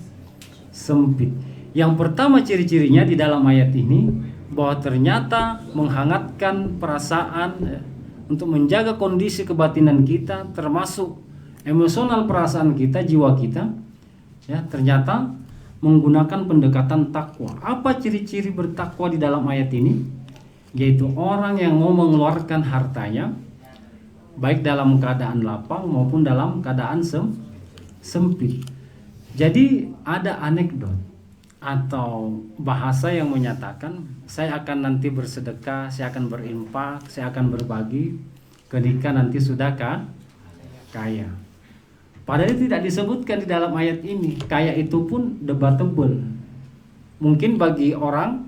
sempit. Yang pertama ciri-cirinya di dalam ayat ini bahwa ternyata menghangatkan perasaan untuk menjaga kondisi kebatinan kita, termasuk emosional perasaan kita, jiwa kita, ya, ternyata menggunakan pendekatan takwa. Apa ciri-ciri bertakwa di dalam ayat ini? Yaitu orang yang mau mengeluarkan hartanya baik dalam keadaan lapang maupun dalam keadaan sempit. Jadi ada anekdot atau bahasa yang menyatakan saya akan nanti bersedekah, saya akan berinfak, saya akan berbagi ketika nanti sudah kaya. Padahal itu tidak disebutkan di dalam ayat ini. Kaya itu pun debatable. Mungkin bagi orang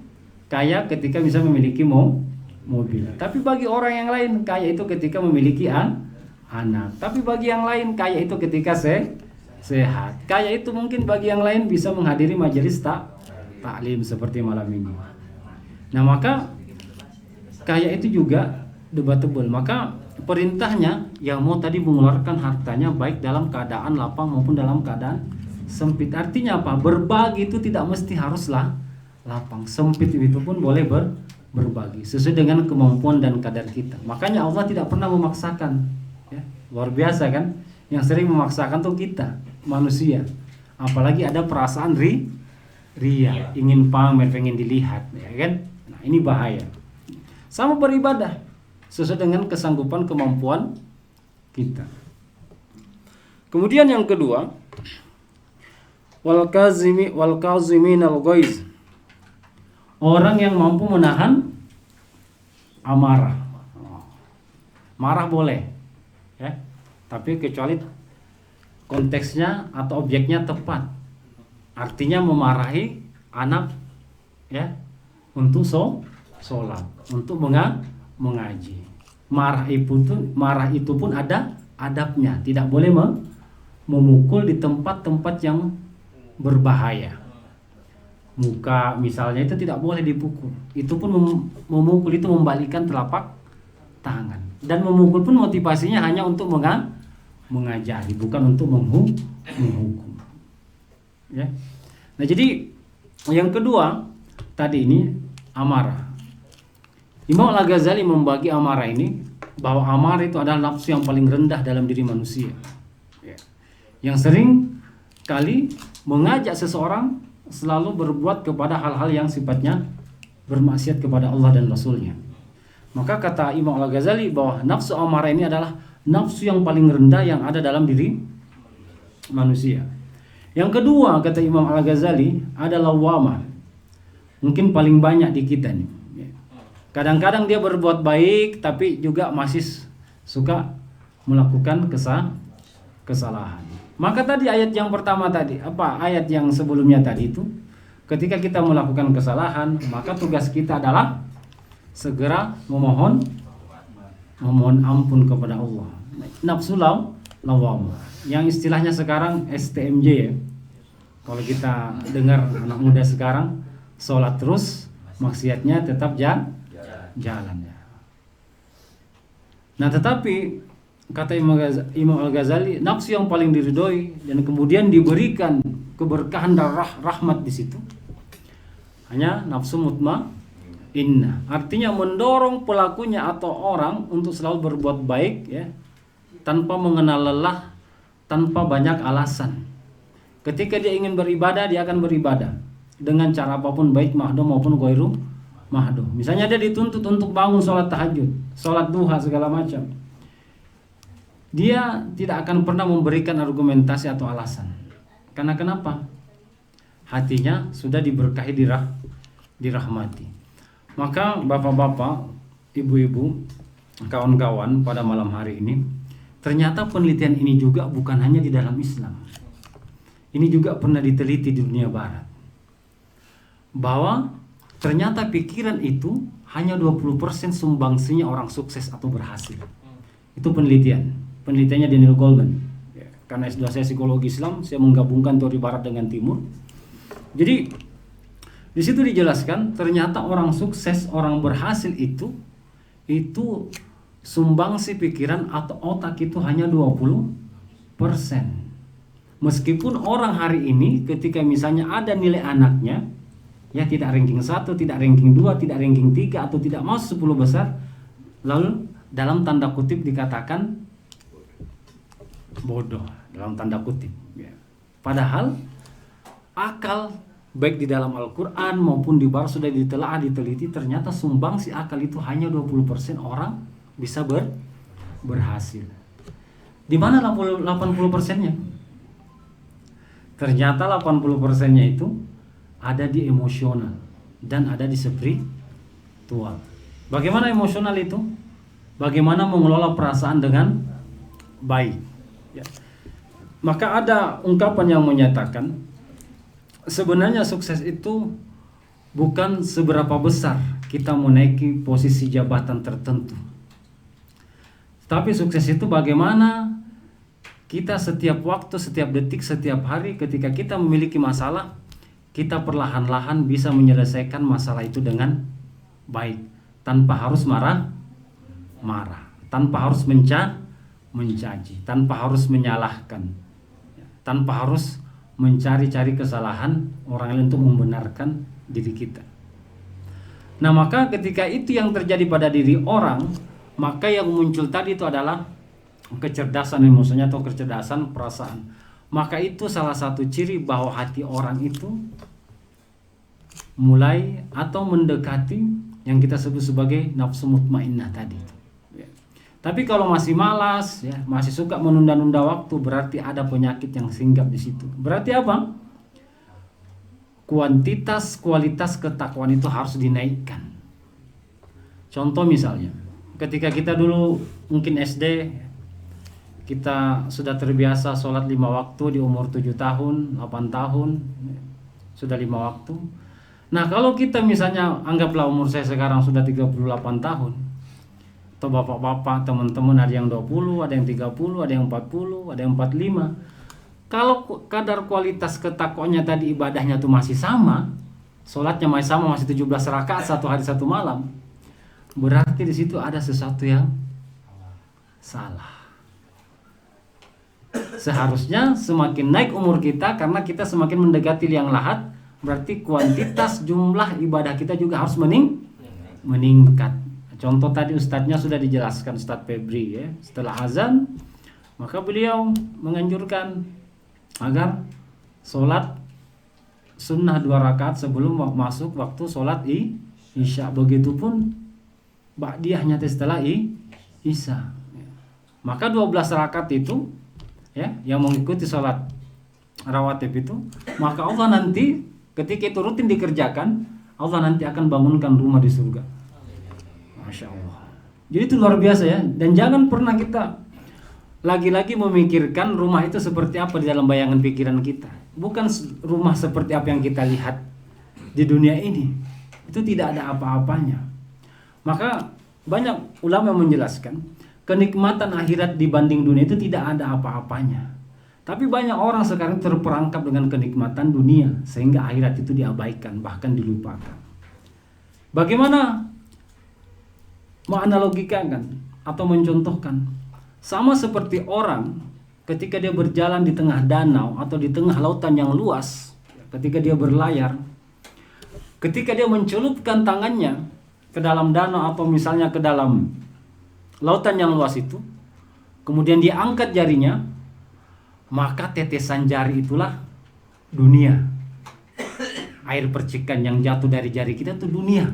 kaya ketika bisa memiliki mobil. Tapi bagi orang yang lain kaya itu ketika memiliki anak. Tapi bagi yang lain kaya itu ketika sehat. Kaya itu mungkin bagi yang lain bisa menghadiri majelis taklim seperti malam ini. Nah, maka kaya itu juga debatable. Maka perintahnya yang mau tadi mengeluarkan hartanya baik dalam keadaan lapang maupun dalam keadaan sempit. Artinya apa? Berbagi itu tidak mesti haruslah lapang. Sempit itu pun boleh berbagi sesuai dengan kemampuan dan kadar kita. Makanya Allah tidak pernah memaksakan, ya. Luar biasa kan? Yang sering memaksakan tuh kita, manusia. Apalagi ada perasaan ria, ingin pamer, pengen dilihat, ya kan? Nah, ini bahaya. Sama beribadah sesuai dengan kesanggupan kemampuan kita. Kemudian yang kedua, wal kazimin al ghaiz, orang yang mampu menahan amarah. Marah boleh, ya, tapi kecuali konteksnya atau objeknya tepat. Artinya memarahi anak, ya, untuk sholat, untuk mengaji. Marah itu pun ada adabnya. Tidak boleh memukul di tempat-tempat yang berbahaya. Muka misalnya itu tidak boleh dipukul. Itu pun memukul itu membalikkan telapak tangan. Dan memukul pun motivasinya hanya untuk mengajari, bukan untuk menghukum. Ya. Nah, jadi yang kedua tadi ini amarah. Imam Al-Ghazali membagi amarah ini bahwa amarah itu adalah nafsu yang paling rendah dalam diri manusia. Ya. Yang sering kali mengajak seseorang selalu berbuat kepada hal-hal yang sifatnya bermaksiat kepada Allah dan Rasulnya. Maka kata Imam Al-Ghazali bahwa nafsu amarah ini adalah nafsu yang paling rendah yang ada dalam diri manusia. Yang kedua kata Imam Al-Ghazali adalah lawamah. Mungkin paling banyak di kita nih. Kadang-kadang dia berbuat baik tapi juga masih suka melakukan kesalahan. Maka tadi ayat yang pertama tadi, ayat yang sebelumnya tadi itu, ketika kita melakukan kesalahan, maka tugas kita adalah segera memohon ampun kepada Allah. Nafsu lawamah. Yang istilahnya sekarang STMJ ya. Kalau kita dengar anak muda sekarang, sholat terus, maksiatnya tetap jalan ya. Nah tetapi kata Imam Al-Ghazali, nafsu yang paling diridhoi dan kemudian diberikan keberkahan dan rahmat di situ hanya nafsu mutmainnah. Artinya mendorong pelakunya atau orang untuk selalu berbuat baik ya, tanpa mengenal lelah, tanpa banyak alasan. Ketika dia ingin beribadah, dia akan beribadah dengan cara apapun, baik mahdoh maupun ghairu mahdoh. Misalnya dia dituntut untuk bangun sholat tahajud, sholat duha segala macam, dia tidak akan pernah memberikan argumentasi atau alasan. Karena kenapa? Hatinya sudah diberkahi, dirahmati. Maka bapak-bapak, ibu-ibu, kawan-kawan pada malam hari ini, ternyata penelitian ini juga bukan hanya di dalam Islam. Ini juga pernah diteliti di dunia barat. Bahwa ternyata pikiran itu hanya 20% sumbangsinya orang sukses atau berhasil. Itu penelitiannya Daniel Goleman. Karena S2 saya psikologi Islam, saya menggabungkan teori barat dengan timur. Jadi di situ dijelaskan ternyata orang sukses, orang berhasil itu sumbangsi pikiran atau otak itu hanya 20%. Meskipun orang hari ini ketika misalnya ada nilai anaknya ya tidak ranking 1, tidak ranking 2, tidak ranking 3 atau tidak masuk 10 besar, lalu dalam tanda kutip dikatakan bodoh, dalam tanda kutip ya. Padahal akal baik di dalam Al-Quran maupun di barat sudah diteliti, ternyata sumbangsi akal itu hanya 20% orang bisa berhasil. Di mana 80%-nya? Ternyata 80%-nya itu ada di emosional dan ada di spiritual. Bagaimana emosional itu? Bagaimana mengelola perasaan dengan baik ya. Maka ada ungkapan yang menyatakan sebenarnya sukses itu bukan seberapa besar kita menaiki posisi jabatan tertentu, tapi sukses itu bagaimana kita setiap waktu, setiap detik, setiap hari ketika kita memiliki masalah, kita perlahan-lahan bisa menyelesaikan masalah itu dengan baik, tanpa harus marah, tanpa harus mencaci, tanpa harus menyalahkan, tanpa harus mencari-cari kesalahan orang lain untuk membenarkan diri kita. Nah maka ketika itu yang terjadi pada diri orang, maka yang muncul tadi itu adalah kecerdasan emosinya atau kecerdasan perasaan. Maka itu salah satu ciri bahwa hati orang itu mulai atau mendekati yang kita sebut sebagai nafsu mutmainnah tadi. Tapi kalau masih malas, ya, masih suka menunda-nunda waktu, berarti ada penyakit yang singgap di situ. Berarti apa? Kuantitas, kualitas ketakwaan itu harus dinaikkan. Contoh misalnya, ketika kita dulu mungkin SD, kita sudah terbiasa sholat 5 waktu di umur 7 tahun, 8 tahun, sudah 5 waktu. Nah kalau kita misalnya, anggaplah umur saya sekarang sudah 38 tahun, atau bapak-bapak, teman-teman ada yang 20, ada yang 30, ada yang 40, ada yang 45. Kalau kadar kualitas ketakwaannya tadi ibadahnya tuh masih sama, sholatnya masih sama, masih 17 rakaat satu hari satu malam, berarti di situ ada sesuatu yang salah. Seharusnya semakin naik umur kita karena kita semakin mendekati liang lahat, berarti kuantitas jumlah ibadah kita juga harus meningkat. Contoh tadi ustadznya sudah dijelaskan, Ustadz Febri ya. Setelah azan maka beliau menganjurkan agar sholat sunnah 2 rakaat sebelum masuk waktu sholat isya. Begitupun ba'diyahnya setelah isya. Maka 12 rakaat itu ya yang mengikuti sholat rawatib itu, maka Allah nanti ketika itu rutin dikerjakan, Allah nanti akan bangunkan rumah di surga. Masya Allah. Jadi itu luar biasa ya. Dan jangan pernah kita lagi-lagi memikirkan rumah itu seperti apa di dalam bayangan pikiran kita. Bukan rumah seperti apa yang kita lihat di dunia ini. Itu tidak ada apa-apanya. Maka banyak ulama yang menjelaskan kenikmatan akhirat dibanding dunia itu tidak ada apa-apanya. Tapi banyak orang sekarang terperangkap dengan kenikmatan dunia sehingga akhirat itu diabaikan, bahkan dilupakan. Bagaimana menganalogikan atau mencontohkan? Sama seperti orang ketika dia berjalan di tengah danau atau di tengah lautan yang luas, ketika dia berlayar, ketika dia mencelupkan tangannya ke dalam danau atau misalnya ke dalam lautan yang luas itu, kemudian dia angkat jarinya, maka tetesan jari itulah dunia. Air percikan yang jatuh dari jari kita itu dunia.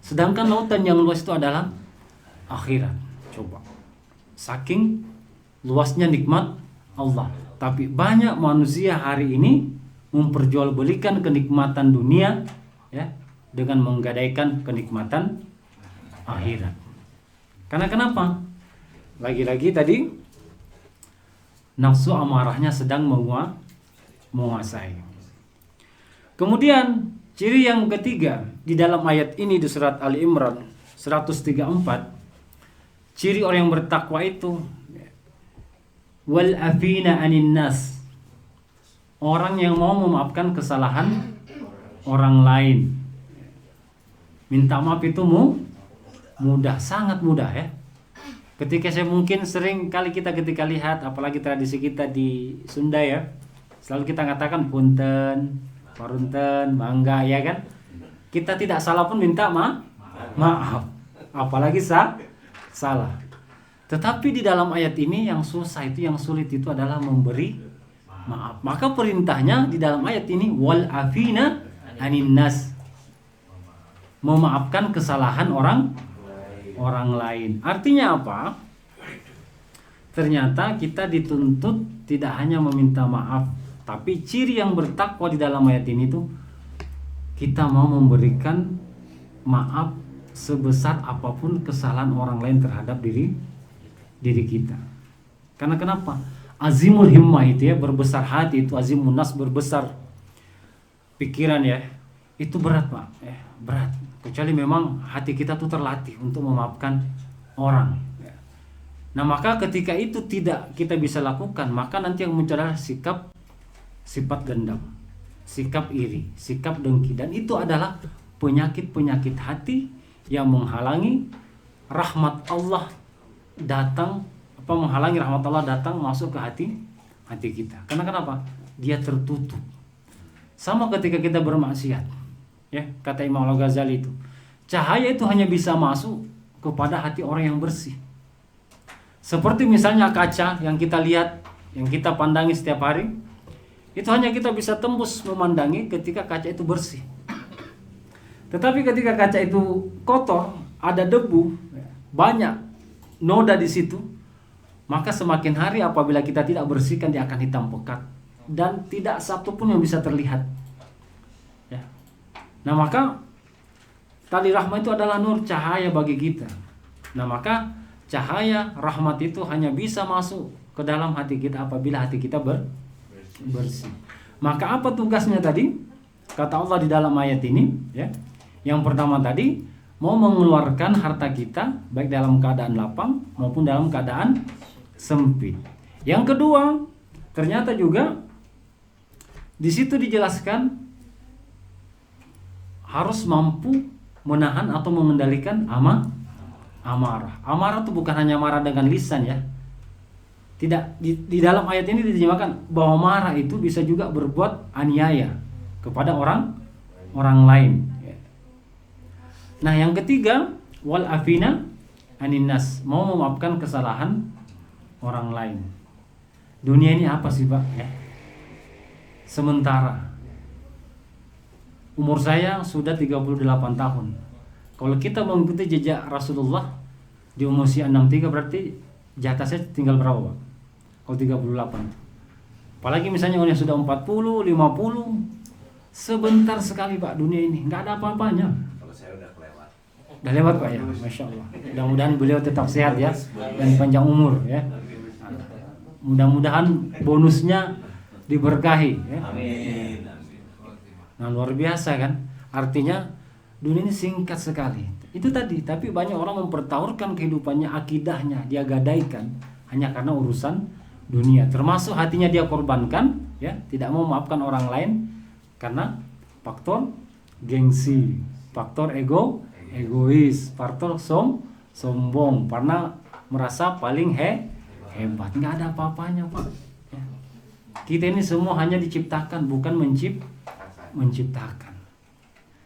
Sedangkan lautan yang luas itu adalah akhirat. Coba, saking luasnya nikmat Allah. Tapi banyak manusia hari ini memperjualbelikan kenikmatan dunia ya, dengan menggadaikan kenikmatan akhirat. Karena kenapa? Lagi-lagi tadi nafsu amarahnya sedang menguasai. Kemudian ciri yang ketiga di dalam ayat ini di surat Ali Imran 134, ciri orang yang bertakwa itu wal afina anin nas, orang yang mau memaafkan kesalahan orang lain. Minta maaf itu mudah, sangat mudah ya. Ketika saya mungkin sering kali kita ketika lihat, apalagi tradisi kita di Sunda ya, selalu kita katakan punten, parunten, mangga ya kan. Kita tidak salah pun minta maaf, apalagi salah. Tetapi di dalam ayat ini yang susah itu, yang sulit itu adalah memberi maaf. Maka perintahnya di dalam ayat ini wal afina anin nas, memaafkan kesalahan orang lain. Artinya apa? Ternyata kita dituntut tidak hanya meminta maaf, tapi ciri yang bertakwa di dalam ayat ini tuh kita mau memberikan maaf sebesar apapun kesalahan orang lain terhadap diri kita. Karena kenapa? Azimul himmah itu ya, berbesar hati itu, azimun nas, berbesar pikiran ya. Itu berat Pak, berat. Kecuali memang hati kita tuh terlatih untuk memaafkan orang. Nah maka ketika itu tidak kita bisa lakukan, maka nanti yang muncul adalah sifat dendam, sikap iri, sikap dengki. Dan itu adalah penyakit-penyakit hati yang menghalangi rahmat Allah datang, menghalangi rahmat Allah datang masuk ke hati kita. Karena kenapa? Dia tertutup. Sama ketika kita bermaksiat. Ya, kata Imam Al-Ghazali itu, cahaya itu hanya bisa masuk kepada hati orang yang bersih. Seperti misalnya kaca yang kita lihat, yang kita pandangi setiap hari, itu hanya kita bisa tembus memandangi ketika kaca itu bersih. Tetapi ketika kaca itu kotor, ada debu, banyak noda di situ, maka semakin hari apabila kita tidak bersihkan, dia akan hitam pekat dan tidak satu pun yang bisa terlihat. Nah maka tali rahmat itu adalah nur, cahaya bagi kita. Nah maka cahaya rahmat itu hanya bisa masuk ke dalam hati kita apabila hati kita bersih. Maka apa tugasnya tadi? Kata Allah di dalam ayat ini ya. Yang pertama tadi, mau mengeluarkan harta kita baik dalam keadaan lapang maupun dalam keadaan sempit. Yang kedua, ternyata juga di situ dijelaskan harus mampu menahan atau mengendalikan amarah. Amarah itu bukan hanya marah dengan lisan ya. Tidak, di dalam ayat ini diterjemahkan bahwa marah itu bisa juga berbuat aniaya kepada orang lain. Nah, yang ketiga, wal afina anin nas, mau memaafkan kesalahan orang lain. Dunia ini apa sih Pak ya? Sementara umur saya sudah 38 tahun. Kalau kita mengikuti jejak Rasulullah di usia 63 berarti jatah saya tinggal berapa Pak? Kalau 38. Apalagi misalnya orang yang sudah 40, 50, sebentar sekali Pak dunia ini, nggak ada apa-apanya. Kalau saya udah kelewat. Udah lewat Pak ya, Masya Allah. Mudah-mudahan beliau tetap sehat ya dan panjang umur ya. Mudah-mudahan bonusnya diberkahi ya. Amin. Nah luar biasa kan. Artinya dunia ini singkat sekali. Itu tadi. Tapi banyak orang mempertaruhkan kehidupannya, akidahnya dia gadaikan hanya karena urusan dunia. Termasuk hatinya dia korbankan ya, tidak mau memaafkan orang lain karena faktor gengsi, faktor egois, faktor sombong, karena merasa paling hebat. Nggak ada apa-apanya Pak ya. Kita ini semua hanya diciptakan, bukan menciptakan.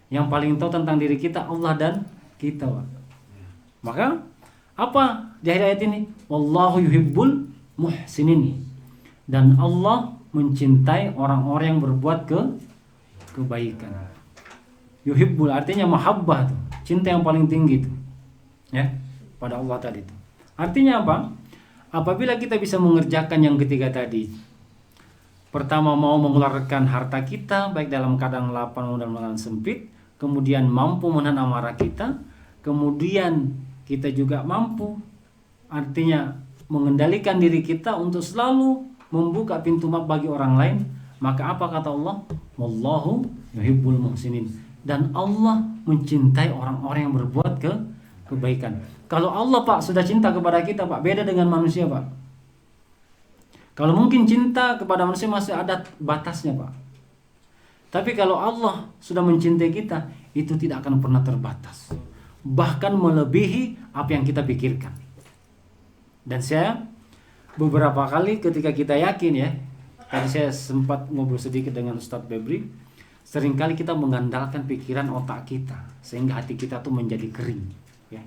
Yang paling tahu tentang diri kita Allah dan kita Pak. Maka apa di ayat ini? Wallahu yuhibbul muhsinin. Dan Allah mencintai orang-orang yang berbuat kebaikan. Yuhibbul artinya mahabbah tuh, cinta yang paling tinggi tuh ya pada Allah tadi itu. Artinya apa? Apabila kita bisa mengerjakan yang ketiga tadi, pertama mau mengeluarkan harta kita baik dalam keadaan lapang maupun dalam keadaan sempit, kemudian mampu menahan amarah kita, kemudian kita juga mampu artinya mengendalikan diri kita untuk selalu membuka pintu maaf bagi orang lain, maka apa kata Allah? Wallahu yuhibbul muhsinin. Dan Allah mencintai orang-orang yang berbuat kebaikan. Kalau Allah Pak sudah cinta kepada kita Pak, beda dengan manusia Pak. Kalau mungkin cinta kepada manusia masih ada batasnya Pak. Tapi kalau Allah sudah mencintai kita, itu tidak akan pernah terbatas. Bahkan melebihi apa yang kita pikirkan. Dan saya beberapa kali ketika kita yakin ya, tadi saya sempat ngobrol sedikit dengan Ustadz Febri, seringkali kita mengandalkan pikiran otak kita sehingga hati kita tuh menjadi kering ya.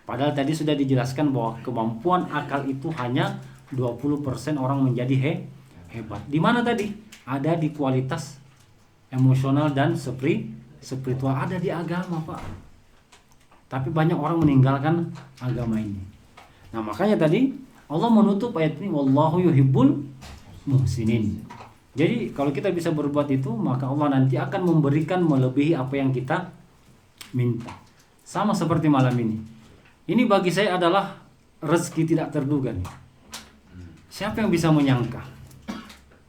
Padahal tadi sudah dijelaskan bahwa kemampuan akal itu hanya 20% orang menjadi hebat. Di mana tadi? Ada di kualitas emosional dan spiritual, ada di agama Pak. Tapi banyak orang meninggalkan agama ini. Nah makanya tadi Allah menutup ayat ini wallahu yuhibbul muhsinin. Jadi kalau kita bisa berbuat itu, maka Allah nanti akan memberikan melebihi apa yang kita minta. Sama seperti malam ini. Ini bagi saya adalah rezeki tidak terduga nih. Siapa yang bisa menyangka?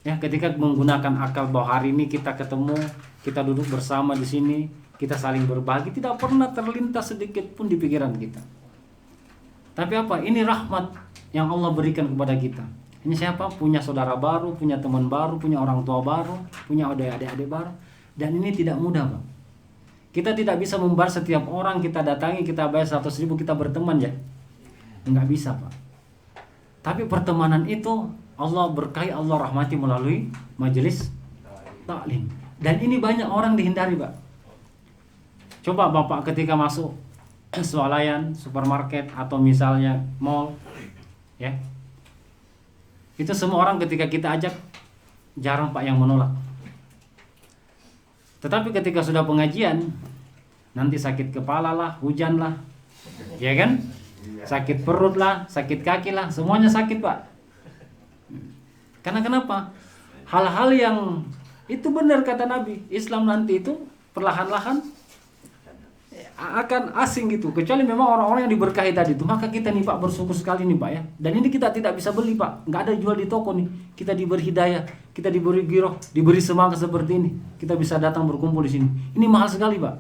Ya, ketika menggunakan akal bahwa hari ini kita ketemu, kita duduk bersama di sini, kita saling berbagi, tidak pernah terlintas sedikit pun di pikiran kita. Tapi apa? Ini rahmat yang Allah berikan kepada kita. Ini siapa? Punya saudara baru, punya teman baru, punya orang tua baru, punya adik-adik baru. Dan ini tidak mudah Pak. Kita tidak bisa membayar setiap orang kita datangi, kita bayar 100.000 kita berteman ya. Enggak bisa Pak. Tapi pertemanan itu Allah berkahi, Allah rahmati melalui majelis taklim. Dan ini banyak orang dihindari Pak. Coba Bapak ketika masuk swalayan, supermarket atau misalnya mall ya. Itu semua orang ketika kita ajak jarang Pak yang menolak. Tetapi ketika sudah pengajian, nanti sakit kepala lah, hujan lah, ya kan? Sakit perut lah, sakit kaki lah, semuanya sakit Pak. Karena kenapa? Hal-hal yang itu benar kata Nabi, Islam nanti itu perlahan-lahan akan asing gitu. Kecuali memang orang-orang yang diberkahi tadi itu, maka kita nih Pak bersyukur sekali nih Pak ya. Dan ini kita tidak bisa beli Pak, nggak ada jual di toko nih. Kita diberi hidayah, kita diberi giroh, diberi semangat seperti ini. Kita bisa datang berkumpul di sini. Ini mahal sekali Pak.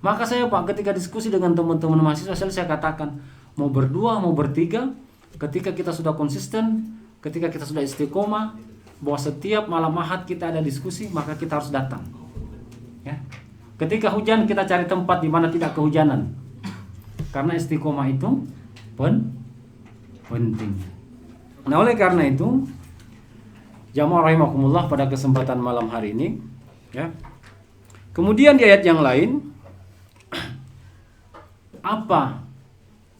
Maka saya Pak ketika diskusi dengan teman-teman mahasiswa saya katakan, mau berdua, mau bertiga, ketika kita sudah konsisten, ketika kita sudah istiqomah, bahwa setiap malam Ahad kita ada diskusi, maka kita harus datang. Ya. Ketika hujan kita cari tempat di mana tidak kehujanan. Karena istiqomah itu penting. Nah, oleh karena itu, jamaah rahimakumullah pada kesempatan malam hari ini, ya. Kemudian di ayat yang lain apa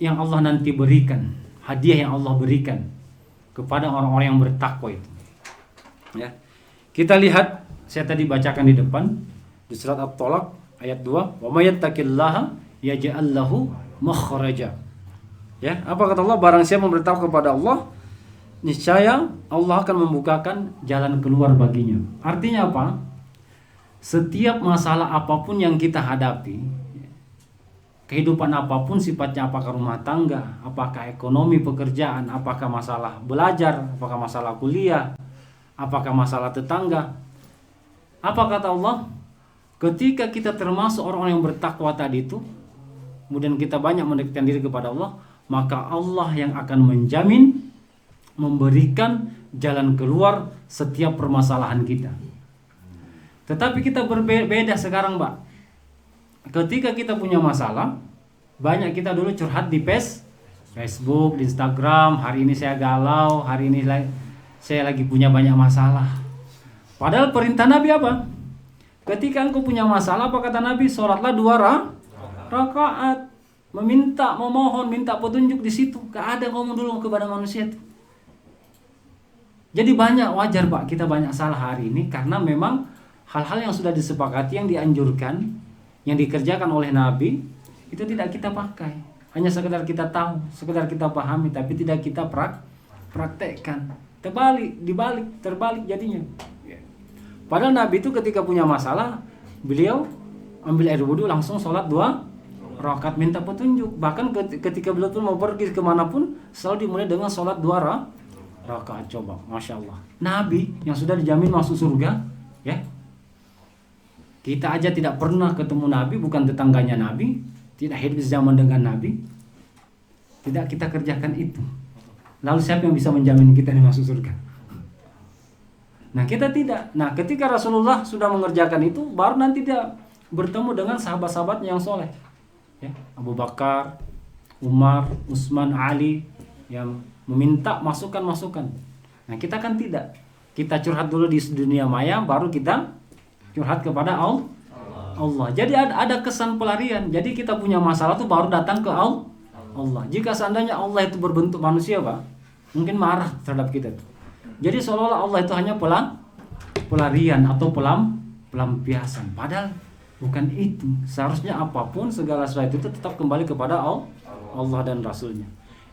yang Allah nanti berikan, hadiah yang Allah berikan kepada orang-orang yang bertakwa itu. Ya. Kita lihat, saya tadi bacakan di depan di surat At-Tolak ayat 2, "Wa may yattaqillaha yaj'al lahu makhraja." Ya, apa kata Allah? Barang siapa bertakwa kepada Allah, niscaya Allah akan membukakan jalan keluar baginya. Artinya apa? Setiap masalah apapun yang kita hadapi, kehidupan apapun sifatnya, apakah rumah tangga, apakah ekonomi, pekerjaan, apakah masalah belajar, apakah masalah kuliah, apakah masalah tetangga, apa kata Allah? Ketika kita termasuk orang yang bertakwa tadi itu, kemudian kita banyak mendekatkan diri kepada Allah, maka Allah yang akan menjamin, memberikan jalan keluar setiap permasalahan kita. Tetapi kita berbeda sekarang, Mbak. Ketika kita punya masalah, banyak kita dulu curhat di Facebook, di Instagram, hari ini saya galau, hari ini saya lagi punya banyak masalah. Padahal perintah Nabi apa? Ketika engkau punya masalah, apa kata Nabi? Sholatlah 2 rakaat. Memohon, minta petunjuk di situ. Gak ada ngomong dulu kepada manusia itu. Jadi banyak, wajar Pak, kita banyak salah hari ini karena memang hal-hal yang sudah disepakati, yang dianjurkan, yang dikerjakan oleh Nabi, itu tidak kita pakai. Hanya sekedar kita tahu, sekedar kita pahami, tapi tidak kita praktekkan. Terbalik jadinya. Padahal Nabi itu ketika punya masalah, beliau ambil air wudhu langsung sholat 2 rakaat minta petunjuk. Bahkan ketika beliau pun mau pergi kemanapun, selalu dimulai dengan sholat 2 rakaat. Coba, Masya Allah. Nabi yang sudah dijamin masuk surga, ya. Kita aja tidak pernah ketemu Nabi, bukan tetangganya Nabi, tidak hidup zaman dengan Nabi, tidak kita kerjakan itu. Lalu siapa yang bisa menjamin kita ini masuk surga? Nah, kita tidak. Nah, ketika Rasulullah sudah mengerjakan itu, baru nanti dia bertemu dengan sahabat-sahabatnya yang soleh, ya, Abu Bakar, Umar, Utsman, Ali, yang meminta masukan. Nah, kita kan tidak. Kita curhat dulu di dunia maya, baru kita curhat kepada Allah. Jadi ada kesan pelarian. Jadi kita punya masalah tuh baru datang ke Allah. Jika seandainya Allah itu berbentuk manusia, Pak, mungkin marah terhadap kita tuh. Jadi seolah-olah Allah itu hanya pelarian atau pelampiasan. Padahal bukan itu. Seharusnya apapun segala sesuatu itu tetap kembali kepada Allah dan Rasulnya.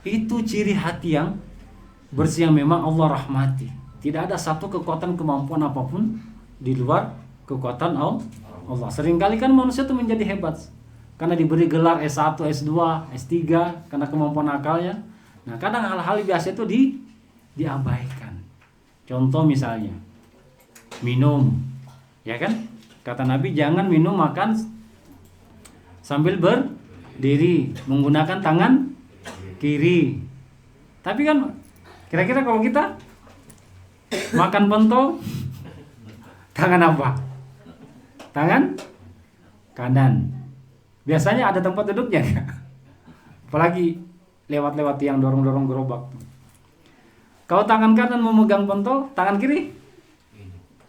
Itu ciri hati yang bersih yang memang Allah rahmati. Tidak ada satu kekuatan kemampuan apapun di luar kekuatan Allah. Seringkali kan manusia itu menjadi hebat karena diberi gelar S1, S2, S3 karena kemampuan akalnya. Nah, kadang hal-hal biasa itu diabaikan. Contoh misalnya minum, ya kan? Kata Nabi jangan minum makan sambil berdiri, menggunakan tangan kiri. Tapi kan kira-kira kalau kita makan pentol, tangan apa? Tangan kanan. Biasanya ada tempat duduknya. Apalagi lewat-lewat yang dorong-dorong gerobak. Kalau tangan kanan memegang pentol, tangan kiri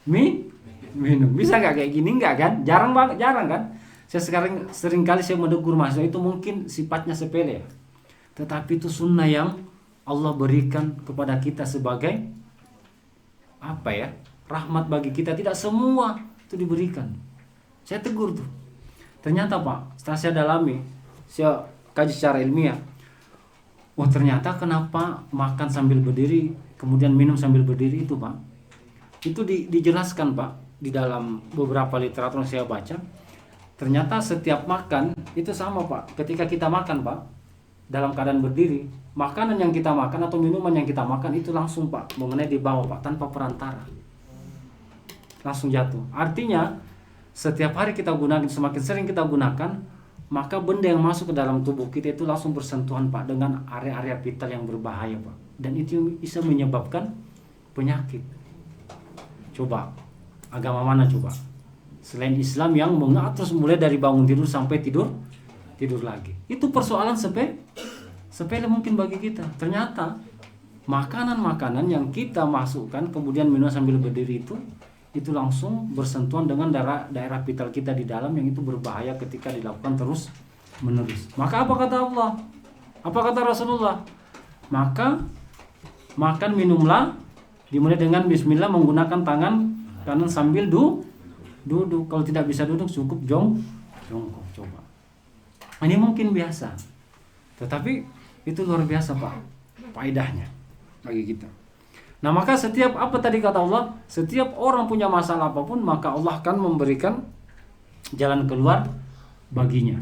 minum. Bisa nggak kayak gini? Nggak kan? Jarang kan? Saya sering kali saya menegur mahasiswa itu mungkin sifatnya sepele, tetapi itu sunnah yang Allah berikan kepada kita sebagai apa ya? Rahmat bagi kita. Tidak semua itu diberikan. Saya tegur tuh. Ternyata Pak, setelah saya dalami, saya kaji secara ilmiah. Oh, ternyata kenapa makan sambil berdiri, kemudian minum sambil berdiri itu Pak? Itu dijelaskan Pak di dalam beberapa literatur yang saya baca. Ternyata setiap makan itu sama Pak. Ketika kita makan Pak, dalam keadaan berdiri, makanan yang kita makan atau minuman yang kita makan itu langsung Pak mengenai di bawah Pak, tanpa perantara. Langsung jatuh. Artinya setiap hari kita gunakan, semakin sering kita gunakan, maka benda yang masuk ke dalam tubuh kita itu langsung bersentuhan Pak dengan area-area vital yang berbahaya Pak. Dan itu bisa menyebabkan penyakit. Coba, agama mana coba? Selain Islam yang mengatur mulai dari bangun tidur sampai tidur lagi. Itu persoalan sepele mungkin bagi kita. Ternyata makanan-makanan yang kita masukkan kemudian minum sambil berdiri itu langsung bersentuhan dengan daerah vital kita di dalam yang itu berbahaya ketika dilakukan menerus. Maka apa kata Allah? Apa kata Rasulullah? Maka makan minumlah dimulai dengan bismillah menggunakan tangan kanan sambil duduk. Kalau tidak bisa duduk cukup jongkok coba. Ini mungkin biasa. Tetapi itu luar biasa Pak faedahnya bagi kita. Nah, maka setiap apa tadi kata Allah, setiap orang punya masalah apapun maka Allah akan memberikan jalan keluar baginya.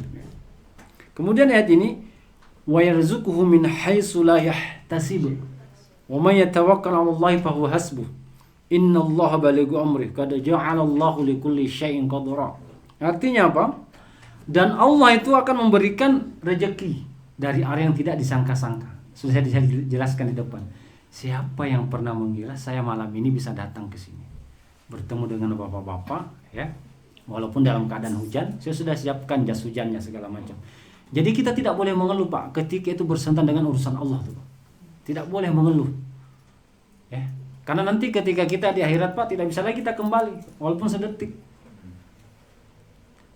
Kemudian ayat ini wa yarzuquhu min haitsu la yahtasib wa may yatawakkal 'ala Allah fa huwa hasbuh innallaha balighu amrih qad ja'ala Allahu likulli syai'in qadra. Artinya apa? Dan Allah itu akan memberikan rezeki dari arah yang tidak disangka-sangka. Sudah saya jelaskan di depan. Siapa yang pernah mengira saya malam ini bisa datang ke sini bertemu dengan bapak-bapak ya, walaupun dalam keadaan hujan, saya sudah siapkan jas hujannya segala macam. Jadi kita tidak boleh mengeluh Pak ketika itu bersentuhan dengan urusan Allah tuh. Tidak boleh mengeluh. Ya. Karena nanti ketika kita di akhirat Pak tidak bisa lagi kita kembali walaupun sedetik.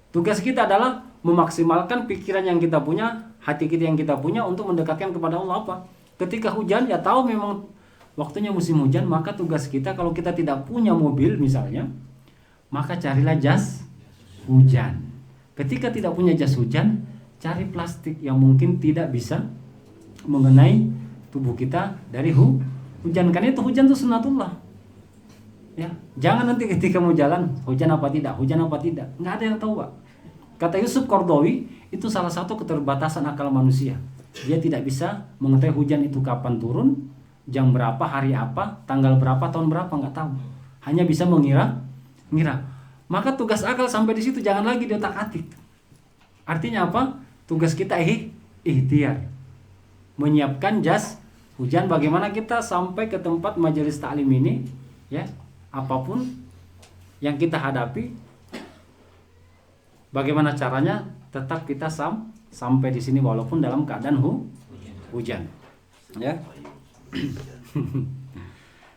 Tugas kita adalah memaksimalkan pikiran yang kita punya, hati kita yang kita punya untuk mendekatkan kepada Allah apa? Ketika hujan ya tahu memang waktunya musim hujan, maka tugas kita kalau kita tidak punya mobil misalnya, maka carilah jas hujan. Ketika tidak punya jas hujan, cari plastik yang mungkin tidak bisa mengenai tubuh kita dari hujan. Karena itu hujan itu sunnatullah. Ya, jangan nanti ketika mau jalan hujan apa tidak, nggak ada yang tahu Pak. Kata Yusuf Qaradawi, itu salah satu keterbatasan akal manusia. Dia tidak bisa mengetahui hujan itu kapan turun, jam berapa, hari apa, tanggal berapa, tahun berapa, nggak tahu. Hanya bisa mengira. Maka tugas akal sampai di situ, jangan lagi diotak-atik. Artinya apa? Tugas kita ikhtiar, menyiapkan jas hujan. Bagaimana kita sampai ke tempat majelis taklim ini, ya, apapun yang kita hadapi, bagaimana caranya tetap kita sampai di sini walaupun dalam keadaan hujan. Ya.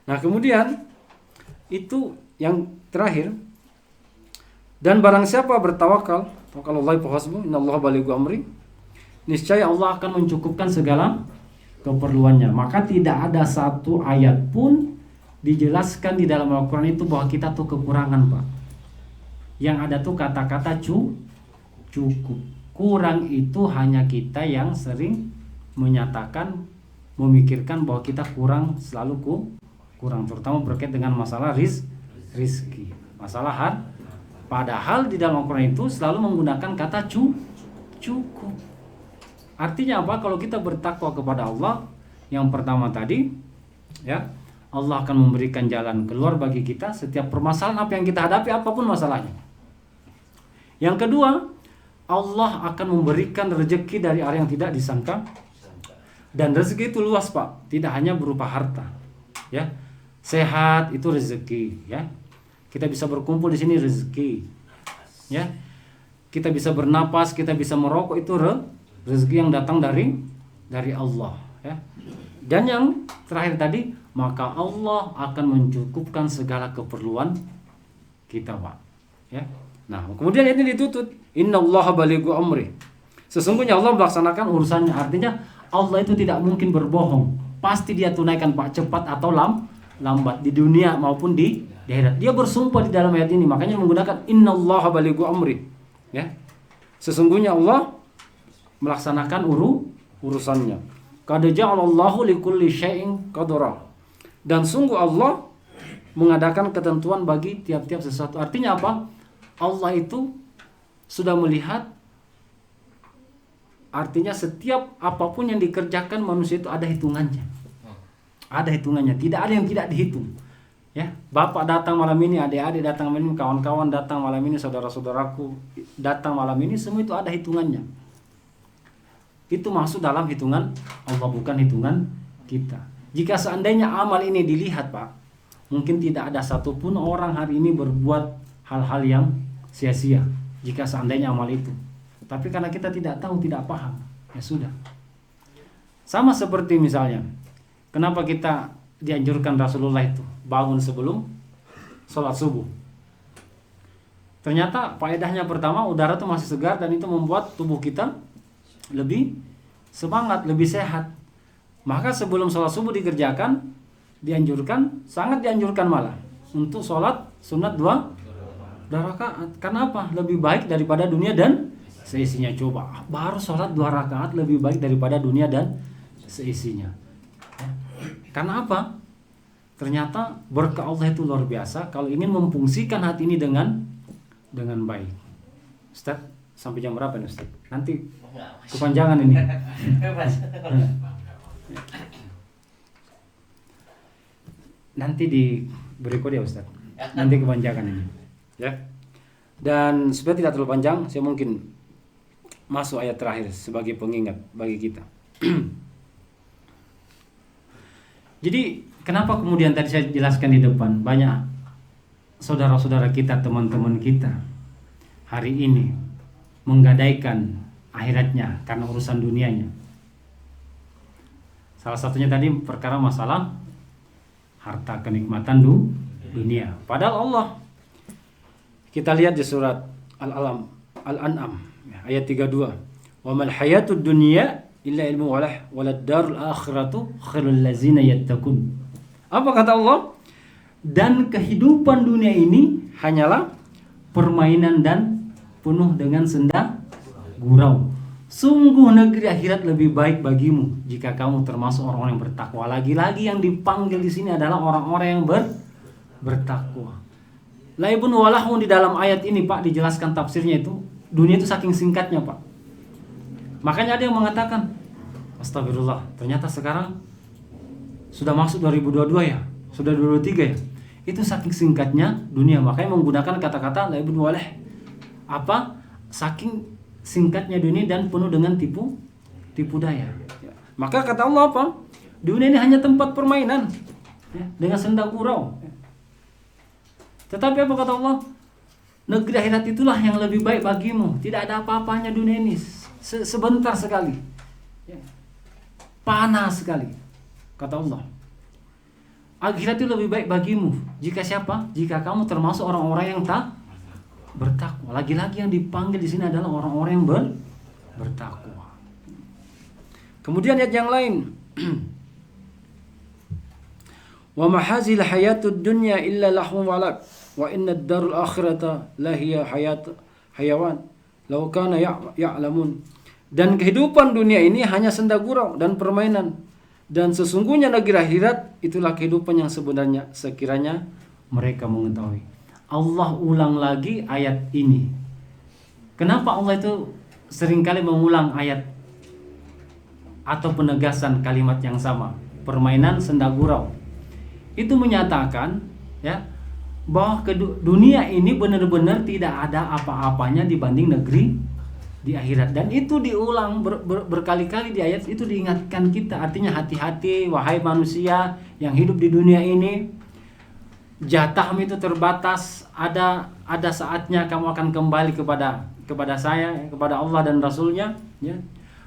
Nah, kemudian itu yang terakhir. Dan barang siapa bertawakal, tawakkalullahi fa hasbuh, innallaha balighu amri, niscaya Allah akan mencukupkan segala keperluannya. Maka tidak ada satu ayat pun dijelaskan di dalam Al-Qur'an itu bahwa kita tuh kekurangan, Pak. Yang ada tuh kata-kata cukup. Kurang itu hanya kita yang sering menyatakan, memikirkan bahwa kita kurang, selalu kurang, terutama berkait dengan masalah rizki, masalah padahal di dalam Al-Quran itu selalu menggunakan kata cukup. Artinya apa? Kalau kita bertakwa kepada Allah, yang pertama tadi, ya, Allah akan memberikan jalan keluar bagi kita setiap permasalahan apa yang kita hadapi, apapun masalahnya. Yang kedua, Allah akan memberikan rezeki dari arah yang tidak disangka. Dan rezeki itu luas, Pak. Tidak hanya berupa harta, ya. Sehat itu rezeki, ya. Kita bisa berkumpul di sini rezeki, ya. Kita bisa bernapas, kita bisa merokok, itu rezeki yang datang dari Allah, ya. Dan yang terakhir tadi, maka Allah akan mencukupkan segala keperluan kita, Pak, ya. Nah, kemudian ini ditutup, innallaha balighu amri. Sesungguhnya Allah melaksanakan urusannya. Artinya Allah itu tidak mungkin berbohong. Pasti dia tunaikan, Pak, cepat atau lambat, di dunia maupun di akhirat. Dia bersumpah di dalam ayat ini, makanya menggunakan innallaha balighu amri, ya. Sesungguhnya Allah melaksanakan urusannya. Qad ja'alallahu likulli syai'in qadra. Dan sungguh Allah mengadakan ketentuan bagi tiap-tiap sesuatu. Artinya apa? Allah itu sudah melihat, artinya setiap apapun yang dikerjakan manusia itu ada hitungannya. Ada hitungannya, tidak ada yang tidak dihitung. Ya, bapak datang malam ini, adik-adik datang malam ini, kawan-kawan datang malam ini, saudara-saudaraku datang malam ini, semua itu ada hitungannya. Itu masuk dalam hitungan Allah, bukan hitungan kita. Jika seandainya amal ini dilihat, Pak, mungkin tidak ada satupun orang hari ini berbuat hal-hal yang sia-sia jika seandainya amal itu. Tapi karena kita tidak tahu, tidak paham, ya sudah. Sama seperti misalnya, kenapa kita dianjurkan Rasulullah itu bangun sebelum sholat subuh? Ternyata faedahnya pertama, udara itu masih segar dan itu membuat tubuh kita lebih semangat, lebih sehat. Maka sebelum sholat subuh dikerjakan, sangat dianjurkan malah untuk sholat sunat 2 rakaat. Karena apa? Lebih baik daripada dunia dan seisinya. Coba, baru sholat 2 rakaat lebih baik daripada dunia dan seisinya. Karena apa? Ternyata berkah Allah itu luar biasa kalau ingin memfungsikan hati ini dengan baik. Ustaz, sampai jam berapa nih Ustaz? Nanti kepanjangan ini. Nanti diberi kode ya Ustaz. Nanti kepanjangan ini. Ya. Dan supaya tidak terlalu panjang, saya mungkin masuk ayat terakhir sebagai pengingat bagi kita. Jadi kenapa kemudian tadi saya jelaskan di depan, banyak saudara-saudara kita, teman-teman kita hari ini menggadaikan akhiratnya karena urusan dunianya. Salah satunya tadi perkara masalah harta, kenikmatan dunia. Padahal Allah, kita lihat di surat Al-An'am ayat 32, "Wa mal hayatud dunya illa ilmu walad darul akhiratu khairul ladzina yattaqun." Apa kata Allah? Dan kehidupan dunia ini hanyalah permainan dan penuh dengan senda gurau. Sungguh negeri akhirat lebih baik bagimu jika kamu termasuk orang-orang yang bertakwa. Lagi-lagi yang dipanggil di sini adalah orang-orang yang bertakwa. Laibun walahun di dalam ayat ini Pak dijelaskan tafsirnya itu, dunia itu saking singkatnya Pak. Makanya ada yang mengatakan, astagfirullah, ternyata sekarang sudah masuk 2022 ya, sudah 2023 ya. Itu saking singkatnya dunia, makanya menggunakan kata-kata laibun walah. Apa? Saking singkatnya dunia dan penuh dengan tipu daya. Ya. Maka kata Allah apa? Dunia ini hanya tempat permainan ya, dengan senda gurau. Ya. Tetapi apa kata Allah? Negeri akhirat itulah yang lebih baik bagimu. Tidak ada apa-apanya dunia ini. Sebentar sekali ya. Panas sekali. Kata Allah, akhirat itu lebih baik bagimu jika siapa? Jika kamu termasuk orang-orang yang tak bertakwa. Lagi-lagi yang dipanggil di sini adalah orang-orang yang bertakwa. Kemudian ayat yang lain, wa mahazil hayatud dunya illa lahum walak wa inna ad-darul akhirata lahiya hayawan law kana ya'lamun. Dan kehidupan dunia ini hanya senda gurau dan permainan, dan sesungguhnya negeri akhirat itulah kehidupan yang sebenarnya sekiranya mereka mengetahui. Allah ulang lagi ayat ini. Kenapa Allah itu seringkali mengulang ayat atau penegasan kalimat yang sama, permainan senda gurau? Itu menyatakan ya bahwa dunia ini benar-benar tidak ada apa-apanya dibanding negeri di akhirat. Dan itu diulang berkali-kali di ayat itu, diingatkan kita. Artinya hati-hati wahai manusia yang hidup di dunia ini, jatahmu itu terbatas. Ada saatnya kamu akan kembali kepada saya, kepada Allah dan Rasulnya ya.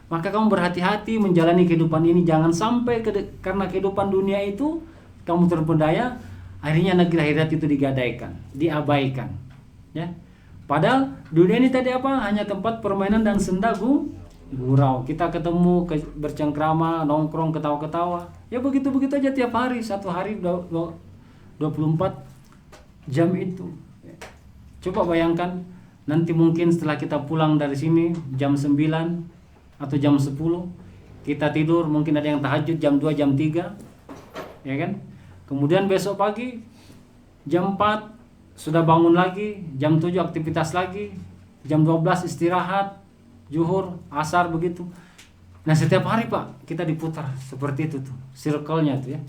Maka kamu berhati-hati menjalani kehidupan ini, jangan sampai karena kehidupan dunia itu kamu terpedaya, akhirnya negeri akhirat itu digadaikan, diabaikan ya. Padahal dunia ini tadi apa? Hanya tempat permainan dan senda gurau. Kita ketemu, bercengkrama, nongkrong, ketawa-ketawa. Ya begitu-begitu aja tiap hari, satu hari 24 jam itu. Coba bayangkan, nanti mungkin setelah kita pulang dari sini jam 9 atau jam 10, kita tidur, mungkin ada yang tahajud jam 2, jam 3. Ya kan? Kemudian besok pagi jam 4 sudah bangun lagi, jam 7 aktivitas lagi, jam 12 istirahat, zuhur, asar begitu. Nah setiap hari Pak kita diputar seperti itu tuh, circle-nya tuh ya.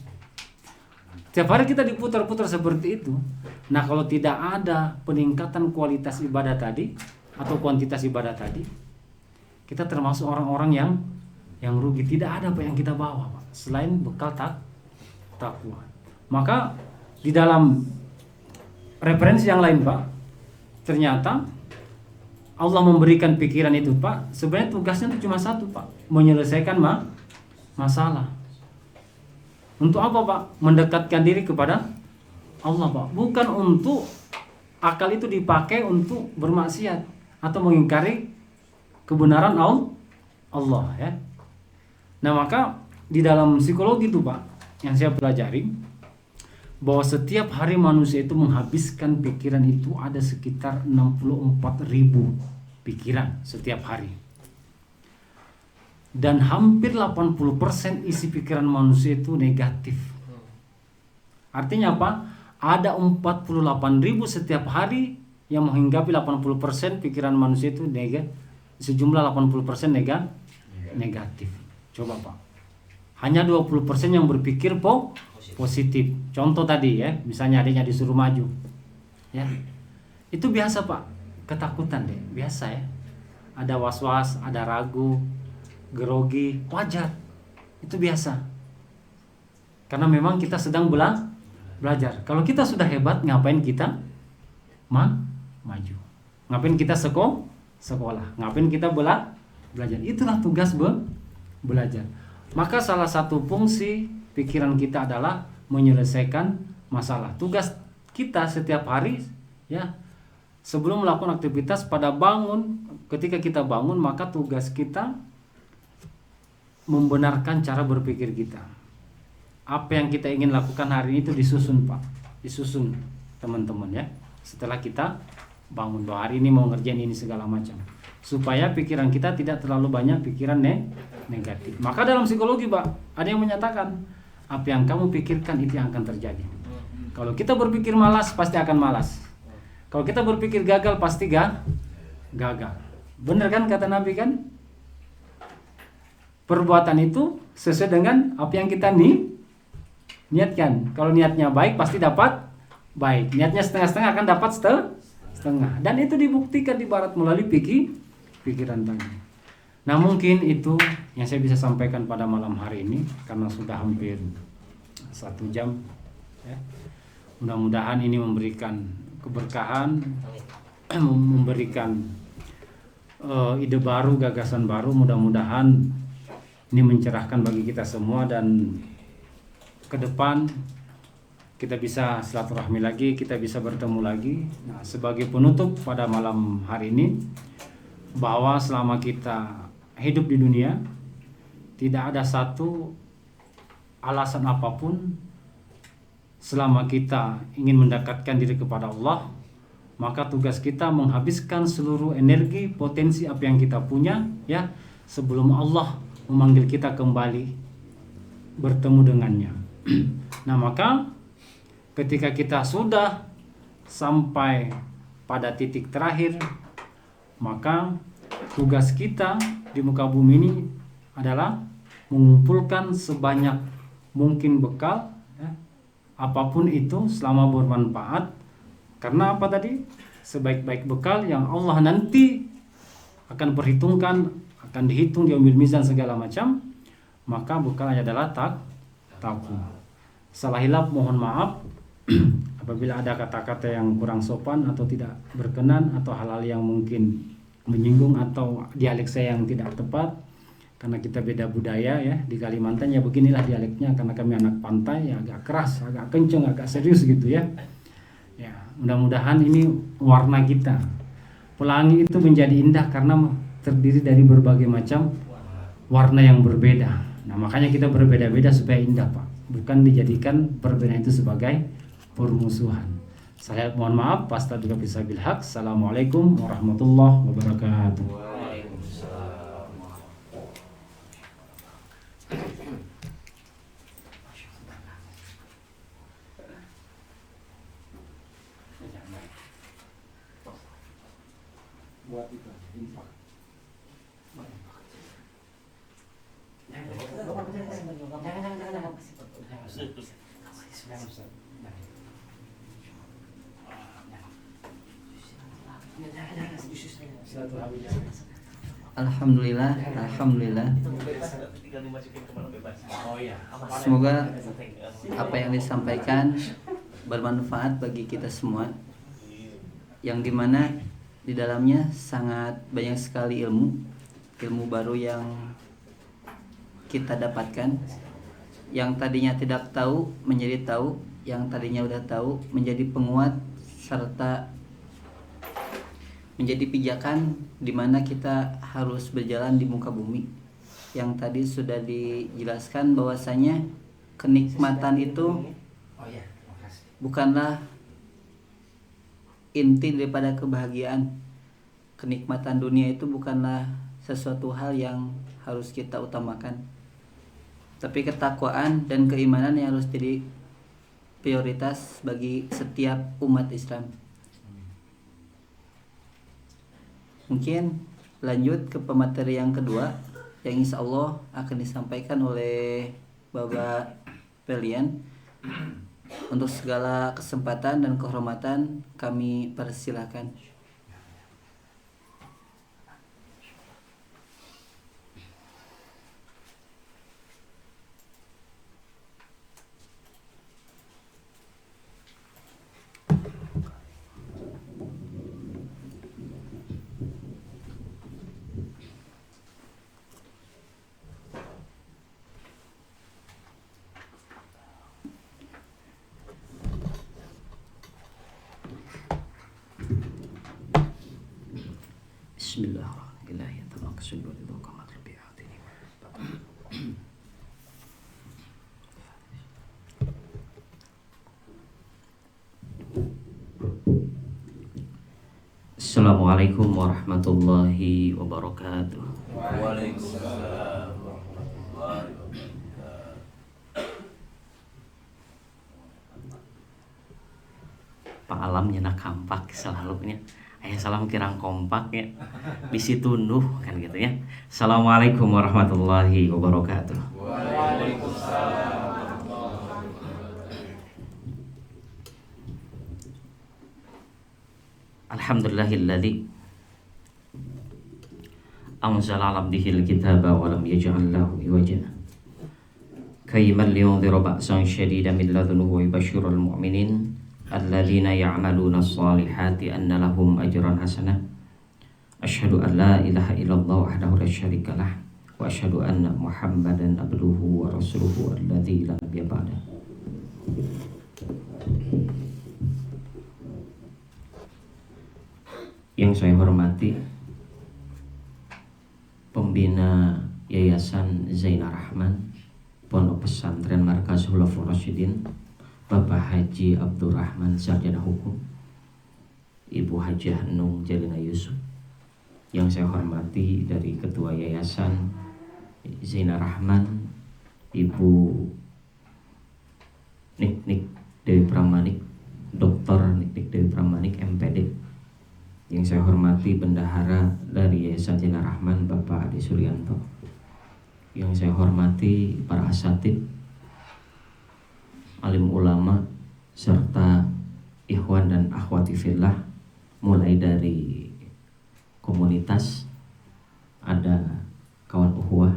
Setiap hari kita diputar-putar seperti itu. Nah kalau tidak ada peningkatan kualitas ibadah tadi atau kuantitas ibadah tadi, kita termasuk orang-orang yang rugi. Tidak ada apa yang kita bawa Pak, selain bekal takwa. Maka di dalam referensi yang lain Pak, ternyata Allah memberikan pikiran itu Pak, sebenarnya tugasnya itu cuma satu Pak, menyelesaikan masalah. Untuk apa Pak? Mendekatkan diri kepada Allah Pak, bukan untuk akal itu dipakai untuk bermaksiat atau mengingkari kebenaran Allah ya. Nah maka di dalam psikologi itu Pak, yang saya pelajari bahwa setiap hari manusia itu menghabiskan pikiran itu ada sekitar 64.000 pikiran setiap hari. Dan hampir 80% isi pikiran manusia itu negatif. Artinya apa? Ada 48.000 setiap hari yang menghinggapi 80% pikiran manusia itu negatif. Sejumlah 80% negatif. Coba Pak. Hanya 20% yang berpikir positif. Contoh tadi ya, misalnya adiknya disuruh maju. Ya. Itu biasa Pak. Ketakutan deh, biasa ya. Ada was-was, ada ragu, grogi, wajar. Itu biasa. Karena memang kita sedang belajar. Kalau kita sudah hebat, ngapain kita maju? Ngapain kita sekolah? Ngapain kita belajar? Itulah tugas belajar. Maka salah satu fungsi pikiran kita adalah menyelesaikan masalah. Tugas kita setiap hari ya, sebelum melakukan aktivitas pada bangun, ketika kita bangun maka tugas kita membenarkan cara berpikir kita. Apa yang kita ingin lakukan hari ini itu disusun Pak, disusun teman-teman ya. Setelah kita bangun bahwa hari ini mau ngerjain ini segala macam, supaya pikiran kita tidak terlalu banyak pikiran negatif. Maka dalam psikologi Pak, ada yang menyatakan apa yang kamu pikirkan itu yang akan terjadi. Kalau kita berpikir malas pasti akan malas. Kalau kita berpikir gagal pasti gagal. Benar kan kata Nabi kan? Perbuatan itu sesuai dengan apa yang kita niatkan. Kalau niatnya baik pasti dapat baik. Niatnya setengah-setengah akan dapat setengah. Dan itu dibuktikan di barat melalui pikiran tadi. Nah mungkin itu yang saya bisa sampaikan pada malam hari ini karena sudah hampir 1 jam. Ya. Mudah-mudahan ini memberikan keberkahan, memberikan ide baru, gagasan baru. Mudah-mudahan ini mencerahkan bagi kita semua dan ke depan kita bisa silaturahmi lagi, kita bisa bertemu lagi. Nah, sebagai penutup pada malam hari ini, bahwa selama kita hidup di dunia tidak ada satu alasan apapun selama kita ingin mendekatkan diri kepada Allah, maka tugas kita menghabiskan seluruh energi, potensi apa yang kita punya ya, sebelum Allah memanggil kita kembali bertemu dengannya. Nah maka ketika kita sudah sampai pada titik terakhir, maka tugas kita di muka bumi ini adalah mengumpulkan sebanyak mungkin bekal ya, apapun itu selama bermanfaat. Karena apa tadi? Sebaik-baik bekal yang Allah nanti akan perhitungkan, akan dihitung di yaumil mizan segala macam, maka bekalnya adalah takwa. Salah hilap mohon maaf apabila ada kata-kata yang kurang sopan atau tidak berkenan atau hal-hal yang mungkin menyinggung atau dialek saya yang tidak tepat, karena kita beda budaya ya. Di Kalimantan ya beginilah dialeknya, karena kami anak pantai ya, agak keras, agak kenceng, agak serius gitu ya. Ya, mudah-mudahan ini warna kita. Pelangi itu menjadi indah karena terdiri dari berbagai macam warna yang berbeda. Nah, makanya kita berbeda-beda supaya indah, Pak. Bukan dijadikan perbedaan itu sebagai permusuhan. Saya mohon maaf, Astagfirullah bilhaq. Assalamualaikum warahmatullahi wabarakatuh. Buat itu infak. Alhamdulillah. Semoga apa yang disampaikan bermanfaat bagi kita semua, yang dimana di dalamnya sangat banyak sekali ilmu baru yang kita dapatkan. Yang tadinya tidak tahu menjadi tahu, yang tadinya udah tahu menjadi penguat, serta menjadi pijakan di mana kita harus berjalan di muka bumi. yang tadi sudah dijelaskan bahwasanya kenikmatan itu Oh ya, terima kasih. bukanlah inti daripada kebahagiaan. Kenikmatan dunia itu bukanlah sesuatu hal yang harus kita utamakan, tapi ketakwaan dan keimanan yang harus jadi prioritas bagi setiap umat Islam. Mungkin lanjut ke pemateri yang kedua yang insya Allah akan disampaikan oleh Bapak Pelian. Untuk segala kesempatan dan kehormatan kami persilahkan. Assalamualaikum warahmatullahi wabarakatuh. Waalaikumsalam warahmatullahi wabarakatuh. Pak Alam nyenak kampak selalunya. Ayah salam kirang kompak ya. Bisi tunduh kan gitu ya. Assalamualaikum warahmatullahi wabarakatuh. Waalaikumsalam. Alhamdulillahilladzi anzala 'ala 'abdihil kitaba wa lam yaj'al lahu iwaja. Kayyiman liyunzira ba'san syadidan min ladunhu wa yubashshirul mu'minin alladzina ya'maluna as-salihati anna lahum ajran hasanah. Asyhadu an la ilaha illallah wahdahu la syarika lah wa asyhadu anna Muhammadan abduhu wa rasuluhu alladzi la nabiyya ba'da. Yang saya hormati pembina Yayasan Zainal Rahman Pondok Pesantren Markaz Khulafaur Rasyidin, Bapak Haji Abdurrahman Sarjana Hukum, Ibu Hajah Nung Jalina Yusuf. Yang saya hormati dari Ketua Yayasan Zainal Rahman, Ibu Nik Dewi Pramanik, Dr. Nik Dewi Pramanik MPD. Yang saya hormati bendahara dari Yayasan Zainal Rahman, Bapak Ade Suryanto. Yang saya hormati para asatid, alim ulama, serta ikhwan dan akhwati fillah, mulai dari komunitas, ada kawan ukhuwah,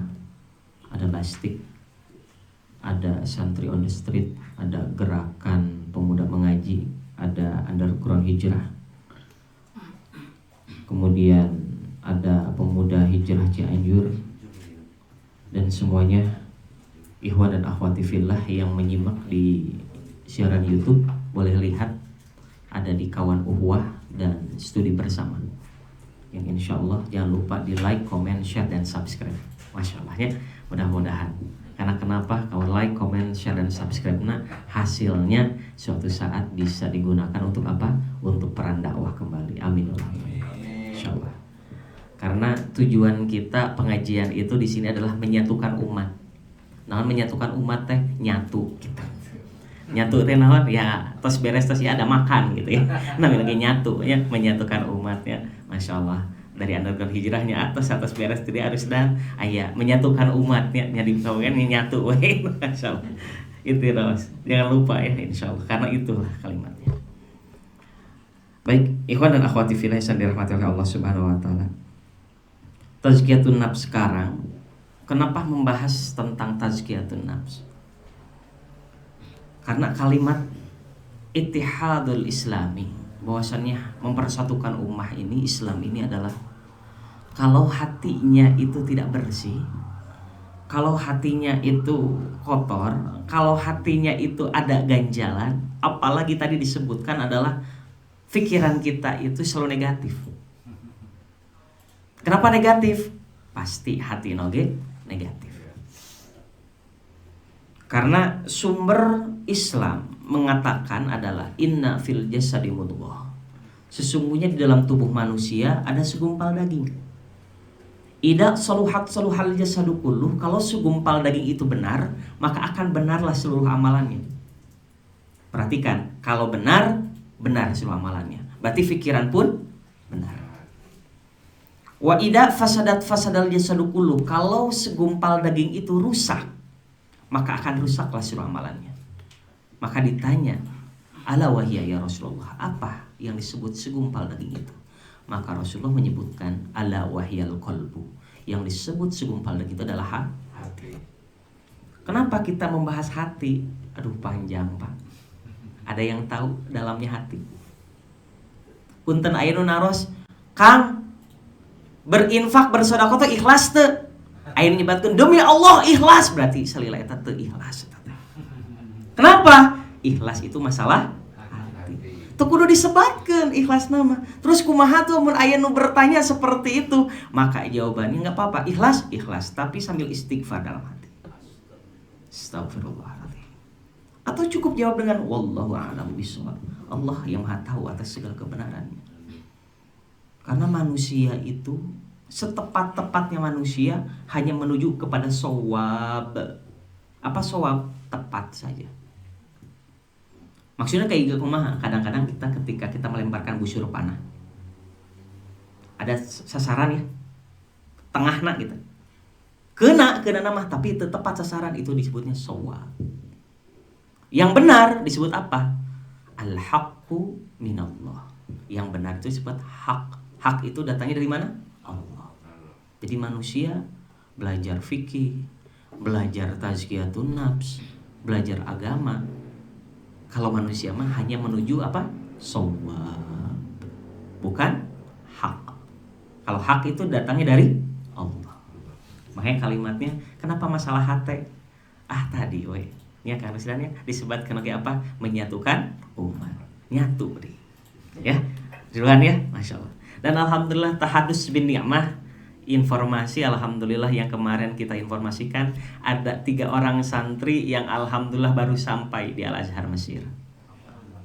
ada lastik, ada santri on the street, ada gerakan pemuda mengaji, ada underground hijrah, kemudian ada pemuda hijrah Cianjur, dan semuanya ikhwan dan akhwati fillah yang menyimak di siaran YouTube boleh lihat ada di kawan ukhuwah dan studi bersama, yang insya Allah jangan lupa di like, comment, share, dan subscribe. Masya Allah ya, mudah-mudahan. Karena kenapa? Kalau like, comment, share, dan subscribe, nah hasilnya suatu saat bisa digunakan untuk apa? Untuk peran dakwah kembali. Amin. Insya Allah. Karena tujuan kita pengajian itu di sini adalah menyatukan umat. Nah, menyatukan umat teh nyatu gitu. Nyatu teh naon? Ya, tos beres tos ya ada makan gitu ya. Nah, lagi nyatu ya, menyatukan umatnya. Masya Allah. Dari underground hijrahnya atas beres tadi harus dan ayah menyatukan umatnya, jadi kan nyatu. Masya Allah. Itu terus. Jangan lupa ya, insya Allah. Karena itulah kalimatnya. Baik, ikhwan dan akhwati fillah yang dirahmati oleh Allah Subhanahu wa taala. Tazkiyatun nafs sekarang, kenapa membahas tentang tazkiyatun nafs? Karena kalimat ittihadul islami, bahwasannya mempersatukan ummah ini, Islam ini adalah kalau hatinya itu tidak bersih, kalau hatinya itu kotor, kalau hatinya itu ada ganjalan, apalagi tadi disebutkan adalah pikiran kita itu selalu negatif. Kenapa negatif? Pasti hati noge negatif. Karena sumber Islam mengatakan adalah inna fil jasadi mudghah. Sesungguhnya di dalam tubuh manusia ada segumpal daging. Ida saluhat saluhal jasadu kulluh. Kalau segumpal daging itu benar, maka akan benarlah seluruh amalannya. Perhatikan, kalau benar, benar seluruh amalannya. Berarti pikiran pun benar. Wa ida fasadat fasadal jasadu kulluh. Kalau segumpal daging itu rusak, maka akan rusaklah seluruh amalannya. Maka ditanya, ala wahya ya Rasulullah, apa yang disebut segumpal daging itu? Maka Rasulullah menyebutkan ala wahyal qalbu. Yang disebut segumpal daging itu adalah hati. Kenapa kita membahas hati? Aduh panjang Pak. Ada yang tahu dalamnya hati? Punten aya nu naros, Kang berinfak bersedekah teh ikhlas teu? Aya nyebatkeun demi Allah ikhlas, berarti salila eta teu ikhlas. Kenapa? Ikhlas itu masalah hati. Teu kudu disebatkeun ikhlas nama. Terus kumaha tuh mun aya nu bertanya seperti itu? Maka jawabannya enggak apa-apa, ikhlas, ikhlas, tapi sambil istighfar dalam hati. Astagfirullahaladzim. Atau cukup jawab dengan wallahu a'lam bishawab. Allah yang Maha tahu atas segala kebenarannya. Karena manusia itu setepat-tepatnya manusia hanya menuju kepada shawab. Apa shawab? Tepat saja. Maksudnya kayak kumaha? Kadang-kadang kita ketika kita melemparkan busur panah, ada sasaran ya, tengahna gitu, kena nama, tapi itu tepat sasaran, itu disebutnya shawab. Yang benar disebut apa? Al-haqqu minallah. Yang benar itu disebut hak. Hak itu datangnya dari mana? Allah. Jadi manusia belajar fikih, belajar tazkiyatun nafs, belajar agama. Kalau manusia mah hanya menuju apa? Shawab. Bukan hak. Kalau hak itu datangnya dari Allah. Makanya kalimatnya, kenapa masalah hati? Tadi we. Ya kan istilahnya disebutkan lagi apa? Menyatukan umat. Nyatu deh. Ya. Duluan ya, Masya Allah. Dan alhamdulillah tahadus bin ni'mah, informasi alhamdulillah yang kemarin kita informasikan, ada 3 orang santri yang alhamdulillah baru sampai di Al-Azhar Mesir.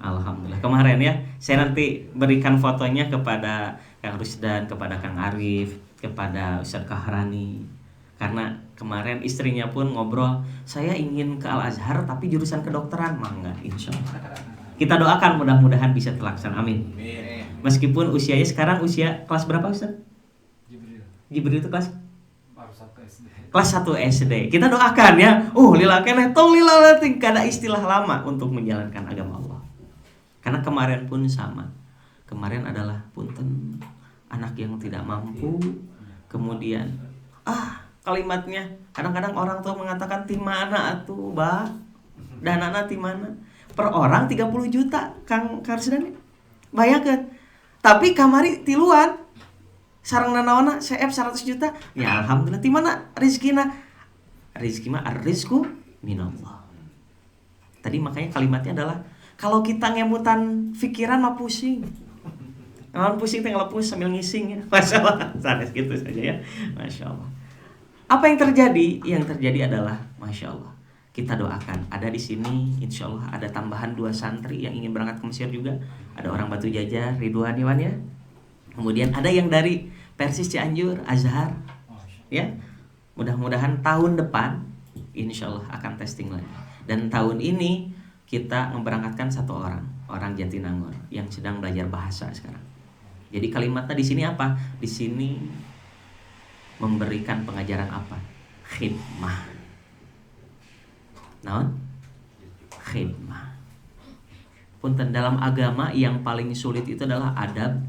Alhamdulillah. Kemarin ya, saya nanti berikan fotonya kepada Kang Rusdan, kepada Kang Arif, kepada Ustaz Kahrani. Karena kemarin istrinya pun ngobrol, saya ingin ke Al-Azhar tapi jurusan kedokteran. Mangga, insya Allah. Kita doakan mudah-mudahan bisa terlaksana. Amin. Meskipun usianya sekarang usia kelas berapa Ustaz? Jibril itu kelas 1 SD. Kita doakan ya. Lila keneh tong lila lating, kada istilah lama untuk menjalankan agama Allah. Karena kemarin pun sama. Kemarin adalah punten anak yang tidak mampu. Kemudian kalimatnya kadang-kadang orang tua mengatakan ti mana atuh, Ba? Danana ti mana? Per orang 30 juta Kang Karsdan. Bayangkeun. Tapi kamari tiluan sareng nanawana CF 100 juta. Ya alhamdulillah. Ti mana rezekina? Rezeki mah ar-rizqu minallah. Tadi makanya kalimatnya adalah kalau kita ngemutan pikiran mah pusing. Kalau pusing teh ngelepus sambil ngising ya. Masyaallah. Sanes gitu saja ya. Masyaallah. Apa yang terjadi? Yang terjadi adalah masyaallah. Kita doakan. Ada di sini insyaallah ada tambahan 2 santri yang ingin berangkat ke Mesir juga. Ada orang Batu Jajar, Ridwan Iwan ya. Kemudian ada yang dari Persis Cianjur, Azhar. Ya. Mudah-mudahan tahun depan insyaallah akan testing lagi. Dan tahun ini kita memberangkatkan 1 orang Jatinangor yang sedang belajar bahasa sekarang. Jadi kalimatnya di sini apa? Di sini memberikan pengajaran apa? Khidmah. Naon? Khidmah. Punten dalam agama yang paling sulit itu adalah adab,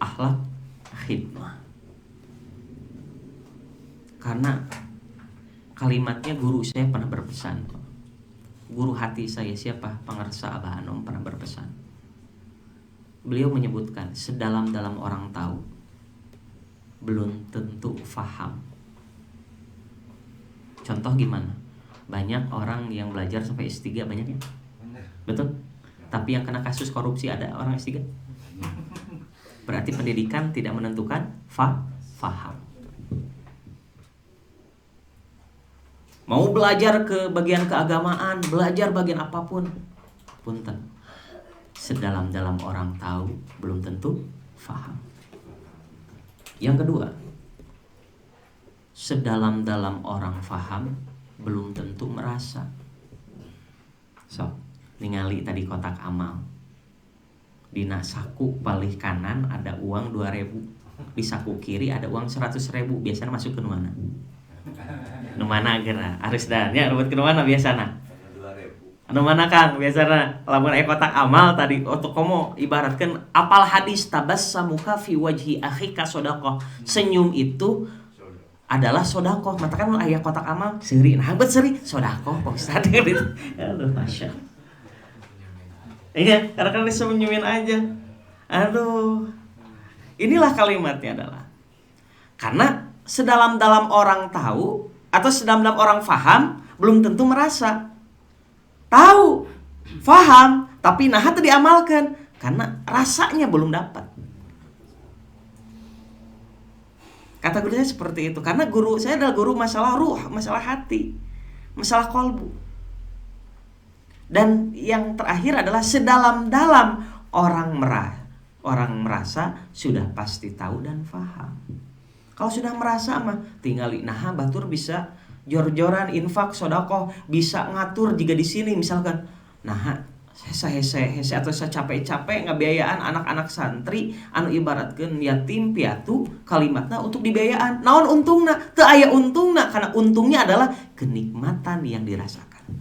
akhlak, khidmah. Karena kalimatnya guru saya pernah berpesan. Guru hati saya siapa? Pangarsa Abah Anom pernah berpesan. Beliau menyebutkan sedalam-dalam orang tahu belum tentu faham. Contoh gimana? Banyak orang yang belajar sampai S3 banyak ya? Betul? Tapi yang kena kasus korupsi ada orang S3. Berarti pendidikan tidak menentukan faham. Mau belajar ke bagian keagamaan, belajar bagian apapun, punten. Sedalam-dalam orang tahu, belum tentu faham. Yang kedua, sedalam-dalam orang faham, belum tentu merasa. So, ningali tadi kotak amal. Dina saku paling kanan ada uang 2.000. Di saku kiri ada uang 100.000. Biasanya masuk ke mana? Nu mana geura? Harus dah nya ruwet ke mana biasana? 2.000. Anu mana Kang biasana? Lamun aya kotak amal tadi komo ibaratkan apal hadis tabassamuka fi wajhi akhika shadaqah. Senyum itu adalah sodako. Matakan ayah kotak amal seuri, nah bet seuri sodako Pak Ustaz gitu. Aduh masya. Iya, karena kan bisa menyumin aja. Aduh, inilah kalimatnya adalah karena sedalam-dalam orang tahu atau sedalam-dalam orang faham belum tentu merasa. Tahu, faham, tapi nah itu diamalkan karena rasanya belum dapat. Kata guru saya seperti itu. Karena guru saya adalah guru masalah ruh, masalah hati, masalah kolbu. Dan yang terakhir adalah sedalam-dalam orang merasa sudah pasti tahu dan paham. Kalau sudah merasa mah tinggal nah batur bisa jor-joran infak sedekah, bisa ngatur jika di sini misalkan nah hese atau saya capek-capek ngabiayaan anak-anak santri anu ibaratkeun yatim piatu kalimatna untuk dibiayaan. Naon untungna? Teu aya untungna karena untungnya adalah kenikmatan yang dirasakan.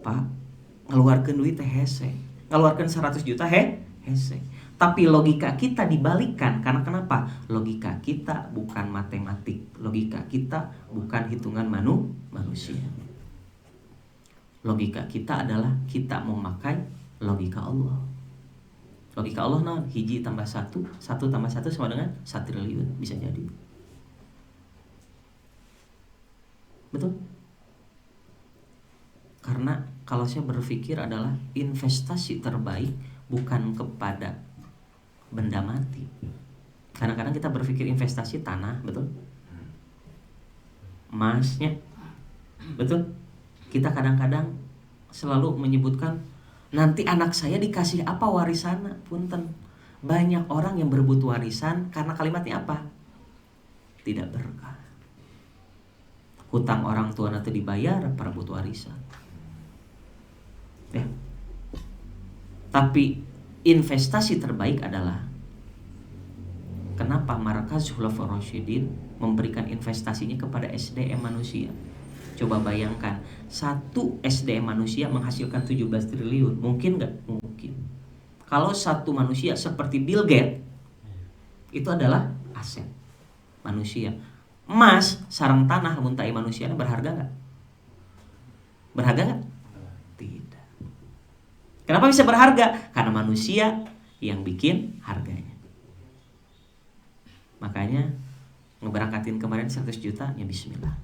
Pak, ngeluarkeun duit teh hese. Ngeluarkeun 100 juta hese. Tapi logika kita dibalikkan karena kenapa? Logika kita bukan matematik. Logika kita bukan hitungan manusia. Logika kita adalah kita memakai logika Allah. Logika Allah naon? Hiji tambah 1, 1 tambah 1 sama dengan 1 triliun. Bisa jadi. Betul? Karena kalau saya berpikir adalah investasi terbaik bukan kepada benda mati. Kadang-kadang kita berpikir investasi tanah, betul? Emasnya, betul? Kita kadang-kadang selalu menyebutkan nanti anak saya dikasih apa warisannya. Punten, banyak orang yang berebut warisan karena kalimatnya apa? Tidak berkah. Hutang orang tua nanti dibayar, perebut warisan. Ya. Tapi investasi terbaik adalah kenapa Markaz Khulafaur Rasyidin memberikan investasinya kepada SDM manusia. Coba bayangkan, satu SDM manusia menghasilkan 17 triliun. Mungkin nggak? Mungkin. Kalau satu manusia seperti Bill Gates, itu adalah aset manusia. Emas, sarang tanah, muntai manusianya berharga nggak? Berharga nggak? Tidak. Kenapa bisa berharga? Karena manusia yang bikin harganya. Makanya ngeberangkatin kemarin 100 juta, ya bismillah.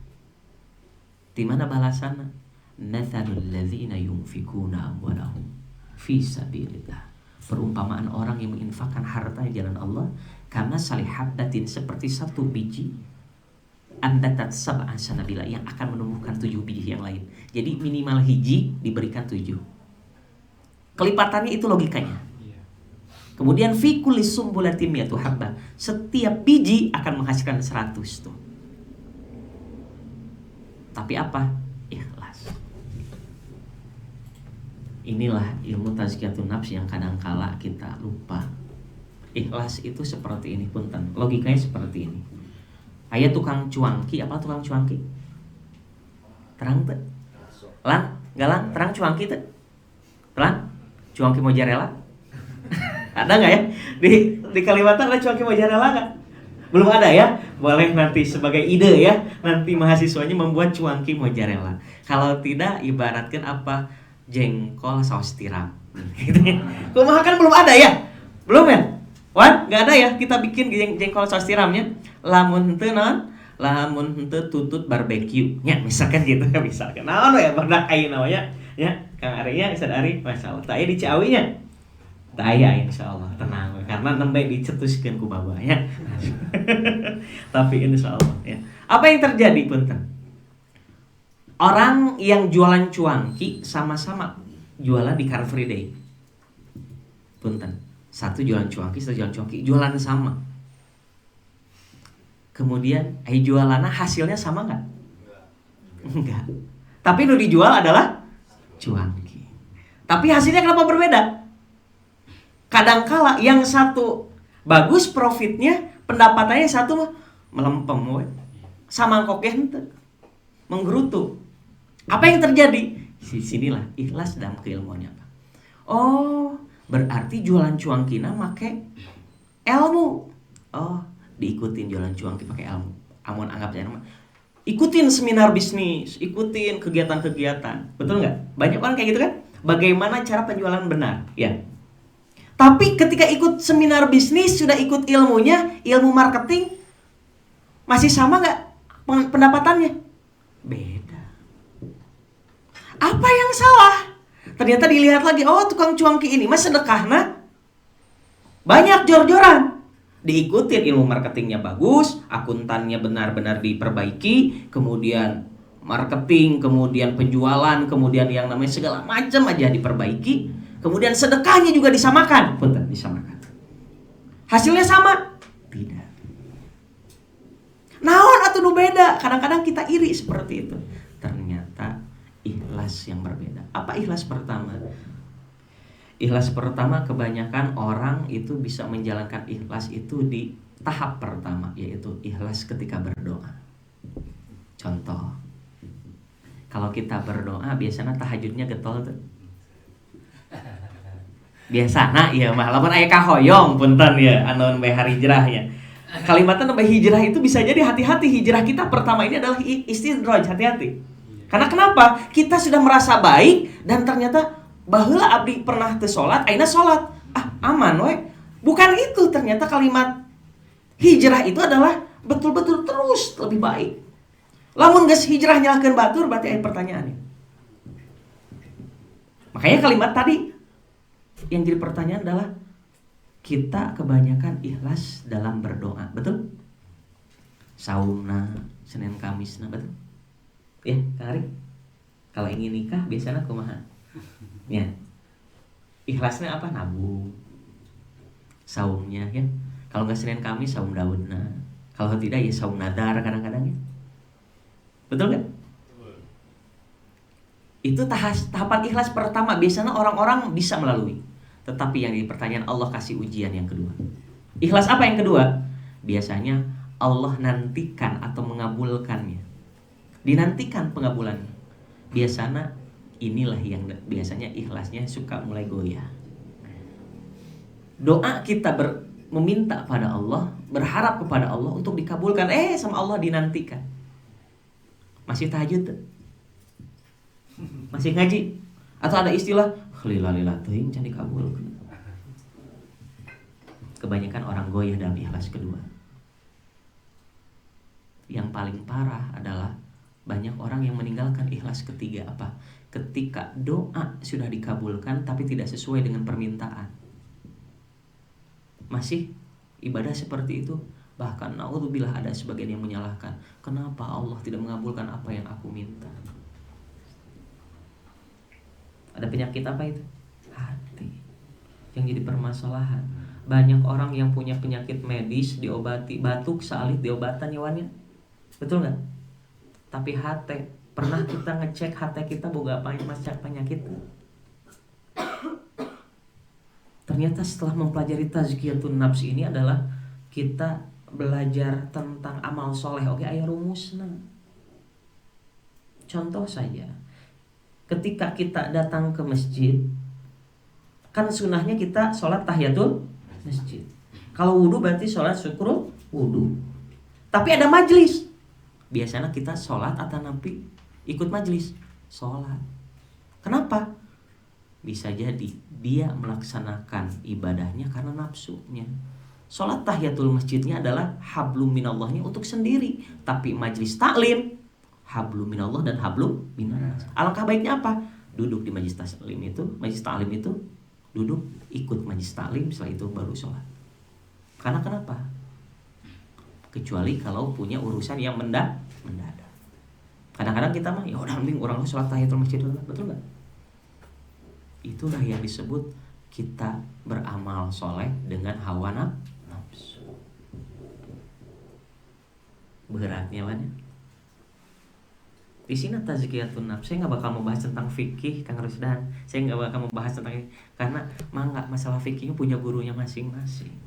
Di mana balasannya? Mathalul ladzina yunfikuna amwalahum fi sabilillah. Perumpamaan orang yang menginfakkan harta di jalan Allah karena salihabbatin seperti satu biji andatat sab'a sanabila yang akan menumbuhkan 7 biji yang lain. Jadi minimal hiji diberikan 7. Kelipatannya itu logikanya. Kemudian fi kulli sumbulatin mi'atu habba. Setiap biji akan menghasilkan 100 tuh. Tapi apa? Ikhlas. Inilah ilmu tazkiyatun nafs yang kadangkala kita lupa. Ikhlas itu seperti ini punten. Logikanya seperti ini. Aya tukang cuangki, apa tukang cuangki? Terang teh? Lang, galang, terang cuangki teh? Terang? Cuangki mozzarella? Ada nggak ya? Di Kalimantan ada cuangki mozzarella nggak? Belum ada ya? Boleh nanti sebagai ide ya. Nanti mahasiswanya membuat cuangki mozzarella. Kalau tidak, ibaratkan apa? Jengkol saus tiram. Kumaha kan belum ada ya? Belum ya? Wan, nggak ada ya? Kita bikin jengkol saus tiramnya. Lamun teu naon? Lamun teu tutut barbeque. Ya, misalkan gitu ya, misalkan. Naon ya badak ayeuna namanya? Ya, Kang Arinya sadari, masyaallah. Teu aya di Ciawi nya. Teu aya insyaallah, tenang. Karena nembe dicetuskeun ku babanya. Tapi insyaallah ya. Apa yang terjadi, punten? Orang yang jualan cuanki sama-sama jualan di Car Free Day. Punten. Satu jualan cuanki, satu jualan cuanki, jualan sama. Kemudian jualannya hasilnya sama nggak? Enggak. Tapi yang dijual adalah cuanki. Tapi hasilnya kenapa berbeda? Kadangkala yang satu bagus profitnya, pendapatannya, satu melempem, we. Sama koknya henteu. Menggerutu. Apa yang terjadi? Sinilah ikhlas dalam keilmuannya apa? Oh, berarti jualan cuangkina make ilmu. Oh, diikutin jualan cuangki pakai ilmu. Amun anggapnya nama. Ikutin seminar bisnis, ikutin kegiatan-kegiatan. Betul nggak? Banyak orang kayak gitu kan? Bagaimana cara penjualan benar? Ya. Tapi ketika ikut seminar bisnis, sudah ikut ilmunya, ilmu marketing, masih sama nggak pendapatannya? Beda. Apa yang salah? Ternyata dilihat lagi, oh tukang cuangki ini mas sedekahna banyak jor-joran. Diikutin ilmu marketingnya bagus, akuntannya benar-benar diperbaiki, kemudian marketing, kemudian penjualan, kemudian yang namanya segala macam aja diperbaiki, kemudian sedekahnya juga disamakan. Punten, disamakan. Hasilnya sama? Tidak. Naon atuh nu beda? Kadang-kadang kita iri seperti itu. Ternyata ikhlas yang berbeda. Apa ikhlas pertama? Ikhlas pertama kebanyakan orang itu bisa menjalankan ikhlas itu di tahap pertama, yaitu ikhlas ketika berdoa. Contoh, kalau kita berdoa biasanya tahajudnya getol tuh. Biasana ya mah lamun aya kahoyong punten ya anu bae hari hijrah ya. Kalimatnya bae hijrah itu bisa jadi hati-hati, hijrah kita pertama ini adalah istidraj, hati-hati. Karena kenapa? Kita sudah merasa baik dan ternyata baheula abdi pernah teu salat, ayeuna salat. Aman we. Bukan itu, ternyata kalimat hijrah itu adalah betul-betul terus lebih baik. Lamun geus hijrah nyalakeun batur berarti aya pertanyaannya. Makanya kalimat tadi yang jadi pertanyaan adalah kita kebanyakan ikhlas dalam berdoa, betul? Saumna, Senin Kamisna, betul? Ya, Kak Ari. Kalau ingin nikah biasanya kumaha? Ya. Ikhlasnya apa? Nabung. Saumnya ya. Kalau nggak Senin Kamis saum daunna. Kalau tidak ya saum nadar kadang-kadang ya. Betul nggak? Itu tahapan ikhlas pertama, biasanya orang-orang bisa melalui. Tetapi yang di pertanyaan Allah kasih ujian yang kedua. Ikhlas apa yang kedua? Biasanya Allah nantikan atau mengabulkannya. Dinantikan pengabulannya. Biasanya inilah yang biasanya ikhlasnya suka mulai goyah. Doa kita meminta pada Allah, berharap kepada Allah untuk dikabulkan, sama Allah dinantikan. Masih tahajud tuh? Masih ngaji? Atau ada istilah lila teuing can dikabulkeun. Kebanyakan orang goyah dalam ikhlas kedua. Yang paling parah adalah banyak orang yang meninggalkan ikhlas ketiga. Apa? Ketika doa sudah dikabulkan tapi tidak sesuai dengan permintaan. Masih ibadah seperti itu. Bahkan naudzubillah ada sebagian yang menyalahkan, kenapa Allah tidak mengabulkan apa yang aku minta? Ada penyakit apa itu? Hati yang jadi permasalahan. Banyak orang yang punya penyakit medis diobati, batuk, salit diobatan nyawannya. Betul nggak? Tapi hati, pernah kita ngecek hati kita boga apa penyakit? Ternyata setelah mempelajari tazkiyatun nafs ini adalah kita belajar tentang amal soleh. Oke, aya rumusna. Contoh saja, ketika kita datang ke masjid, kan sunahnya kita sholat tahiyatul masjid. Kalau wudhu berarti sholat syukur wudhu. Tapi ada majlis. Biasanya kita sholat atau nampi ikut majlis sholat. Kenapa? Bisa jadi dia melaksanakan ibadahnya karena nafsunya. Sholat tahiyatul masjidnya adalah hablum minallahnya untuk sendiri. Tapi majlis taklim hablum minallah dan hablum minannas. Alangkah baiknya apa? Duduk di majlis taklim itu, duduk ikut majlis taklim, setelah itu baru sholat. Karena kenapa? kecuali kalau punya urusan yang mendadak. Kadang-kadang kita mah ya udah mending orang sholat tahiyatul masjid dulu, betul nggak? Itulah yang disebut kita beramal soleh dengan hawa nafsu. Beratnya mana? Di sini tazkiyatun nafs. Saya nggak bakal membahas tentang fikih, Kang Rusdan. Saya nggak bakal membahas tentang ini karena nggak masalah fikihnya punya gurunya masing-masing.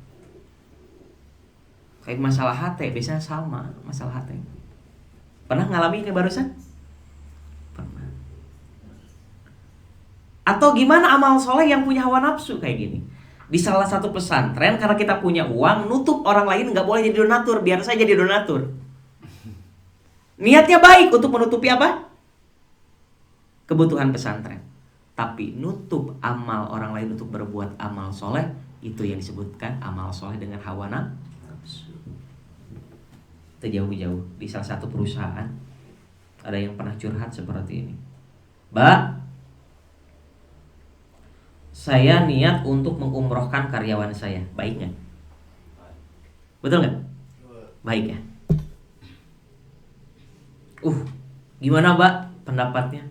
Kayak masalah hati biasanya sama masalah hati. Pernah ngalami kayak barusan? Pernah. Atau gimana amal soleh yang punya hawa nafsu kayak gini? Di salah satu pesantren karena kita punya uang, nutup orang lain nggak boleh jadi donatur, biar saya jadi donatur. Niatnya baik untuk menutupi apa? Kebutuhan pesantren. Tapi nutup amal orang lain untuk berbuat amal soleh, itu yang disebutkan amal soleh dengan hawa nafsu. Itu jauh-jauh. Di salah satu perusahaan ada yang pernah curhat seperti ini. Mbak, saya niat untuk mengumrohkan karyawan saya. Baik nggak? Betul nggak? Baik ya. Gimana Mbak pendapatnya?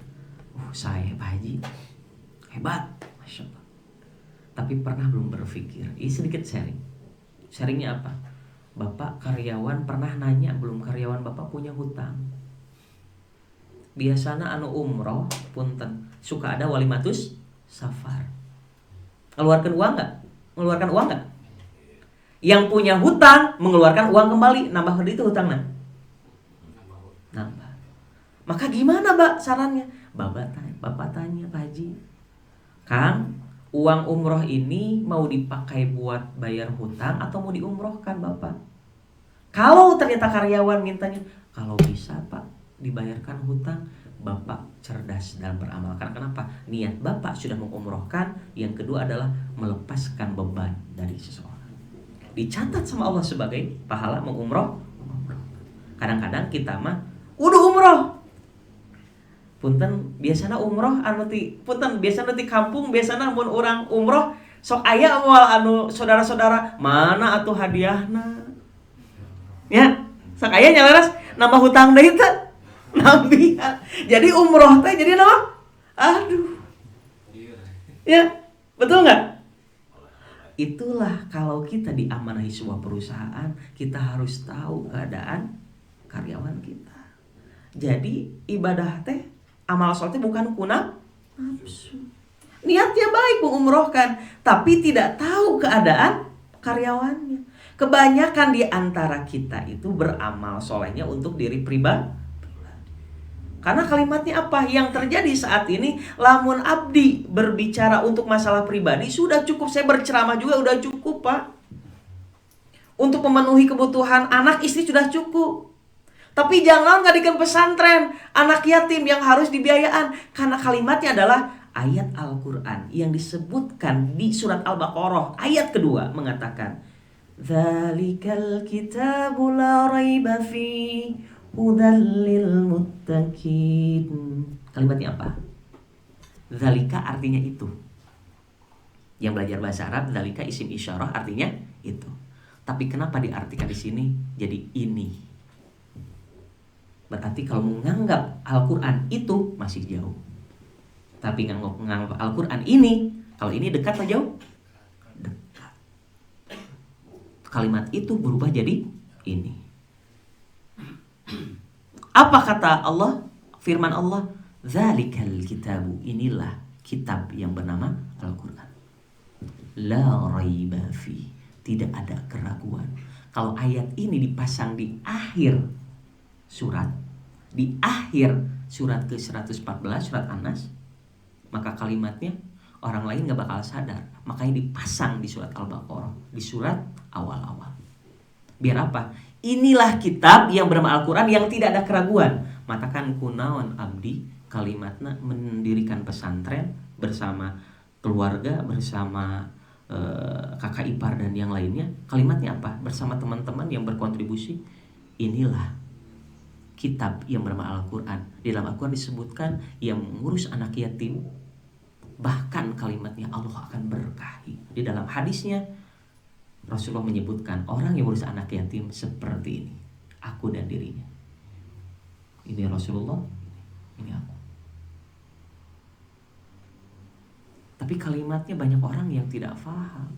Saya Pak Haji hebat, Masya Allah. Tapi pernah belum berpikir. Ini sedikit sharing. Sharingnya apa? Bapak karyawan pernah nanya belum karyawan Bapak punya hutang? Biasanya anu umroh punten suka ada walimatus safar. Mengeluarkan uang nggak? Mengeluarkan uang nggak? Yang punya hutang mengeluarkan uang kembali, nambah itu hutangnya. Nambah. Maka gimana Mbak sarannya? Bapak tanya Pak Haji, Kang, uang umroh ini mau dipakai buat bayar hutang atau mau diumrohkan Bapak? Kalau ternyata karyawan mintanya, kalau bisa Pak dibayarkan hutang, Bapak cerdas dalam beramal. Karena kenapa? Niat Bapak sudah mengumrohkan. Yang kedua adalah melepaskan beban dari seseorang. Dicatat sama Allah sebagai pahala mengumroh. Kadang-kadang kita mah udah umroh. Punten biasana umroh anu ti punten biasana ti kampung biasana mun urang umroh sok aya moal anu saudara-saudara mana atuh hadiahna. Ya, sok aya nyaleres nambah hutang deui teh. Nabi. Jadi umroh teh jadi naon? Aduh. Ya, betul enggak? Itulah kalau kita diamanahi sebuah perusahaan, kita harus tahu keadaan karyawan kita. Jadi ibadah teh amal soleh bukan kuna nafsu. Niatnya baik mengumrohkan, tapi tidak tahu keadaan karyawannya. Kebanyakan di antara kita itu beramal solehnya untuk diri pribadi. Karena kalimatnya apa? Yang terjadi saat ini, lamun abdi berbicara untuk masalah pribadi sudah cukup. Saya berceramah juga udah cukup Pak. Untuk memenuhi kebutuhan anak istri sudah cukup. Tapi jangan ngadikan pesantren, anak yatim yang harus dibiayaan. Karena kalimatnya adalah ayat Al-Quran yang disebutkan di surat Al-Baqarah. Ayat kedua mengatakan, Dzalikal kitabu la raiba fi hudal lil muttaqin. Kalimatnya apa? Dzalika artinya itu. Yang belajar bahasa Arab, dzalika isim isyarah artinya itu. Tapi kenapa diartikan di sini jadi ini? Berarti kalau menganggap Al-Quran itu masih jauh. Tapi menganggap Al-Quran ini, kalau ini dekat atau jauh? Dekat. Kalimat itu berubah jadi ini. Apa kata Allah? Firman Allah, Dzalikal kitabu, inilah kitab yang bernama Al-Quran. La raiba fi, tidak ada keraguan. Kalau ayat ini dipasang di akhir surat, di akhir surat ke-114 surat An-Nas, maka kalimatnya orang lain gak bakal sadar. Makanya dipasang di surat Al-Baqarah, di surat awal-awal. Biar apa? Inilah kitab yang bernama Al-Quran yang tidak ada keraguan. Matakan kunaon abdi, kalimatnya mendirikan pesantren bersama keluarga, bersama kakak ipar dan yang lainnya. Kalimatnya apa? Bersama teman-teman yang berkontribusi. Inilah kitab yang bernama Al-Quran. Di dalam Al-Quran disebutkan yang mengurus anak yatim, bahkan kalimatnya Allah akan berkahi. Di dalam hadisnya, Rasulullah menyebutkan orang yang urus anak yatim seperti ini, aku dan dirinya. Ini Rasulullah, ini aku. Tapi kalimatnya banyak orang yang tidak paham.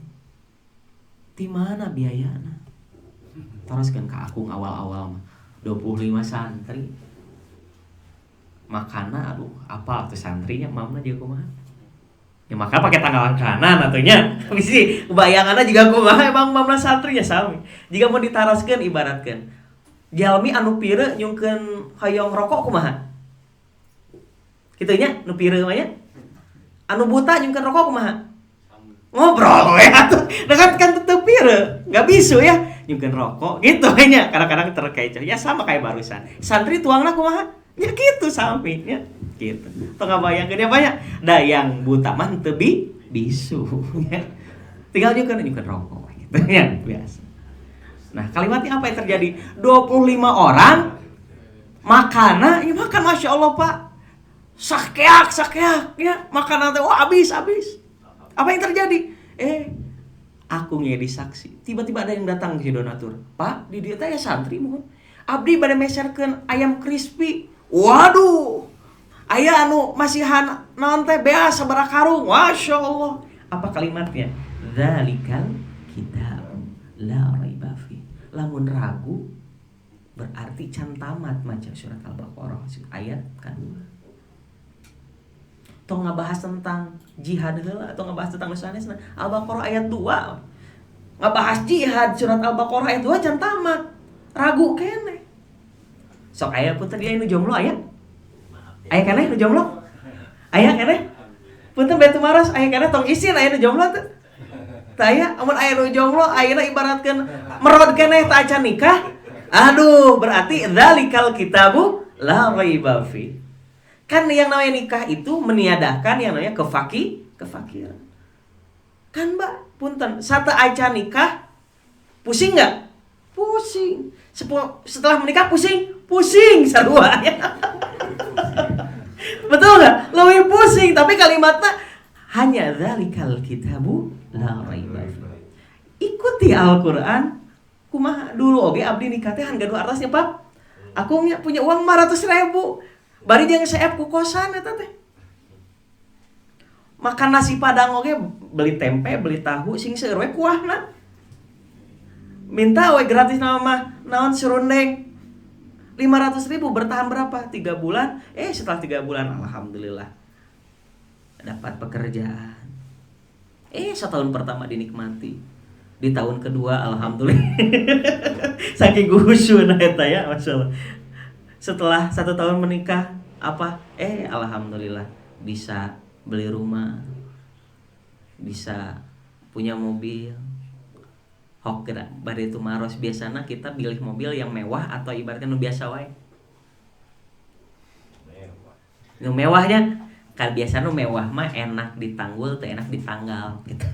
Di mana biayana? Teruskan ke akung awal-awal 25 santri. Makana aduh, apa tuh santrinya mamna dia kumaha? Ya makan pakai tangan kanan atunya. Bisi bayanganna juga kumaha emang mamna santrinya sami. Jika mau ditaraskeun ibaratkeun jalmi anu pieu nyungkeun hoyong rokok kumaha? Kitu nya nu pieu mah nya. Anu buta nyungkeun rokok kumaha? Ngobrol we atuh. Kan tetep pieu, enggak bisu ya. Nyungkeun rokok gitu nya. Kadang-kadang terkecoh. Ya sama kayak barusan. Santri tuangna kumaha? Ya gitu sampingnya gitu. Tuh ngabayangkeun ya banyak. Da yang buta mah teu bisu ya. Tinggal nyungkeun rokok gitu ya biasa. Nah, kalimatnya apa yang terjadi? 25 orang makana, ya makan Masya Allah Pak. Sakeak ya, makanan teh wah habis. Apa yang terjadi? Aku ngedi saksi. Tiba-tiba ada yang datang ke donatur. Pak, di dieu teh ya santri mohon. Abdi bade meserkeun ayam crispy. Waduh. Aya anu masihan naon teh bea sabaraha karung. Masya Allah. Apa kalimatnya? Dzalikal kitab la raiba fi. Lamun ragu berarti can tamat maca surat Al-Baqarah ayat kedua. Tong ngabahas tentang jihad heula atau ngabahas tentang sanesna Al-Baqarah ayat 2. Ngabahas jihad surat Al-Baqarah ayat 2 can tamat. Ragu keneh. Sok aya punten dia nu jomblo aya? Aya keneh nu jomblo? Aya keneh? Punten batu maros aya keneh tong isin aya nu jomblo teh. Tah aya amun aya nu jomblo ayeuna ibaratkeun merod keneh tah acan nikah. Aduh, berarti dzalikal kitabu la raiba fi. Kan yang namanya nikah itu meniadakan yang namanya kefakiran. Kan Mbak, punten, satu aja nikah pusing nggak? Pusing. Setelah menikah pusing sarua. Betul nggak? Lebih pusing, tapi kalimatnya hanya dzalikal kitabu la raiba fi. Ikuti Al-Qur'an. Kumaha dulu oge abdi nikah teh han gaduh artasnya, Pak. Aku punya uang 500.000. Bari jeung seep ku kosan eta teh. Makan nasi padang oge beli tempe, beli tahu sing seueur we kuahna. Minta we gratis nama mah naon serundeng. 500.000 bertahan berapa? 3 bulan. Setelah 3 bulan alhamdulillah dapat pekerjaan. Setahun pertama dinikmati. Di tahun kedua alhamdulillah. Saking gusyuna eta ya, masyaallah. Setelah 1 tahun menikah alhamdulillah bisa beli rumah, bisa punya mobil. Hok kira bari itu maros biasana kita pilih mobil yang mewah atau ibaratnya nu biasa wae. Nu mewahnya kan biasa nu mewah mah enak ditanggul teh enak ditanggal gitu.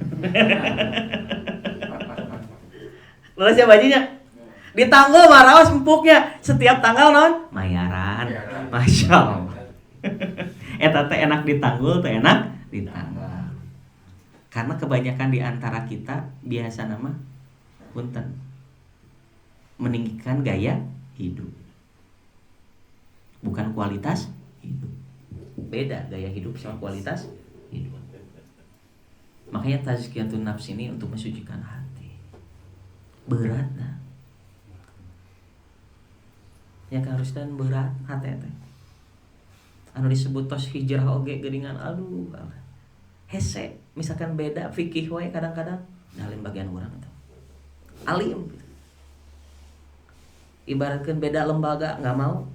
Lalu siapa bajunya? Ditanggul maraos empuknya setiap tanggal non mayaran. Masya Allah. Eta teh enak ditanggul teh enak ditanggal. Karena kebanyakan di antara kita biasa nama punten meninggikan gaya hidup, bukan kualitas hidup. Beda gaya hidup sama kualitas hidup. Makanya tazkiyatun nafs ini untuk mensucikan hati. Berat nah. Ya harus dan berat hati teh. Anu disebut tos hijrah oge geuningan aduh. Hese misalkan beda fikih wae kadang-kadang dalam bagian urang eta. Alim gitu. Ibaratkeun beda lembaga enggak mau.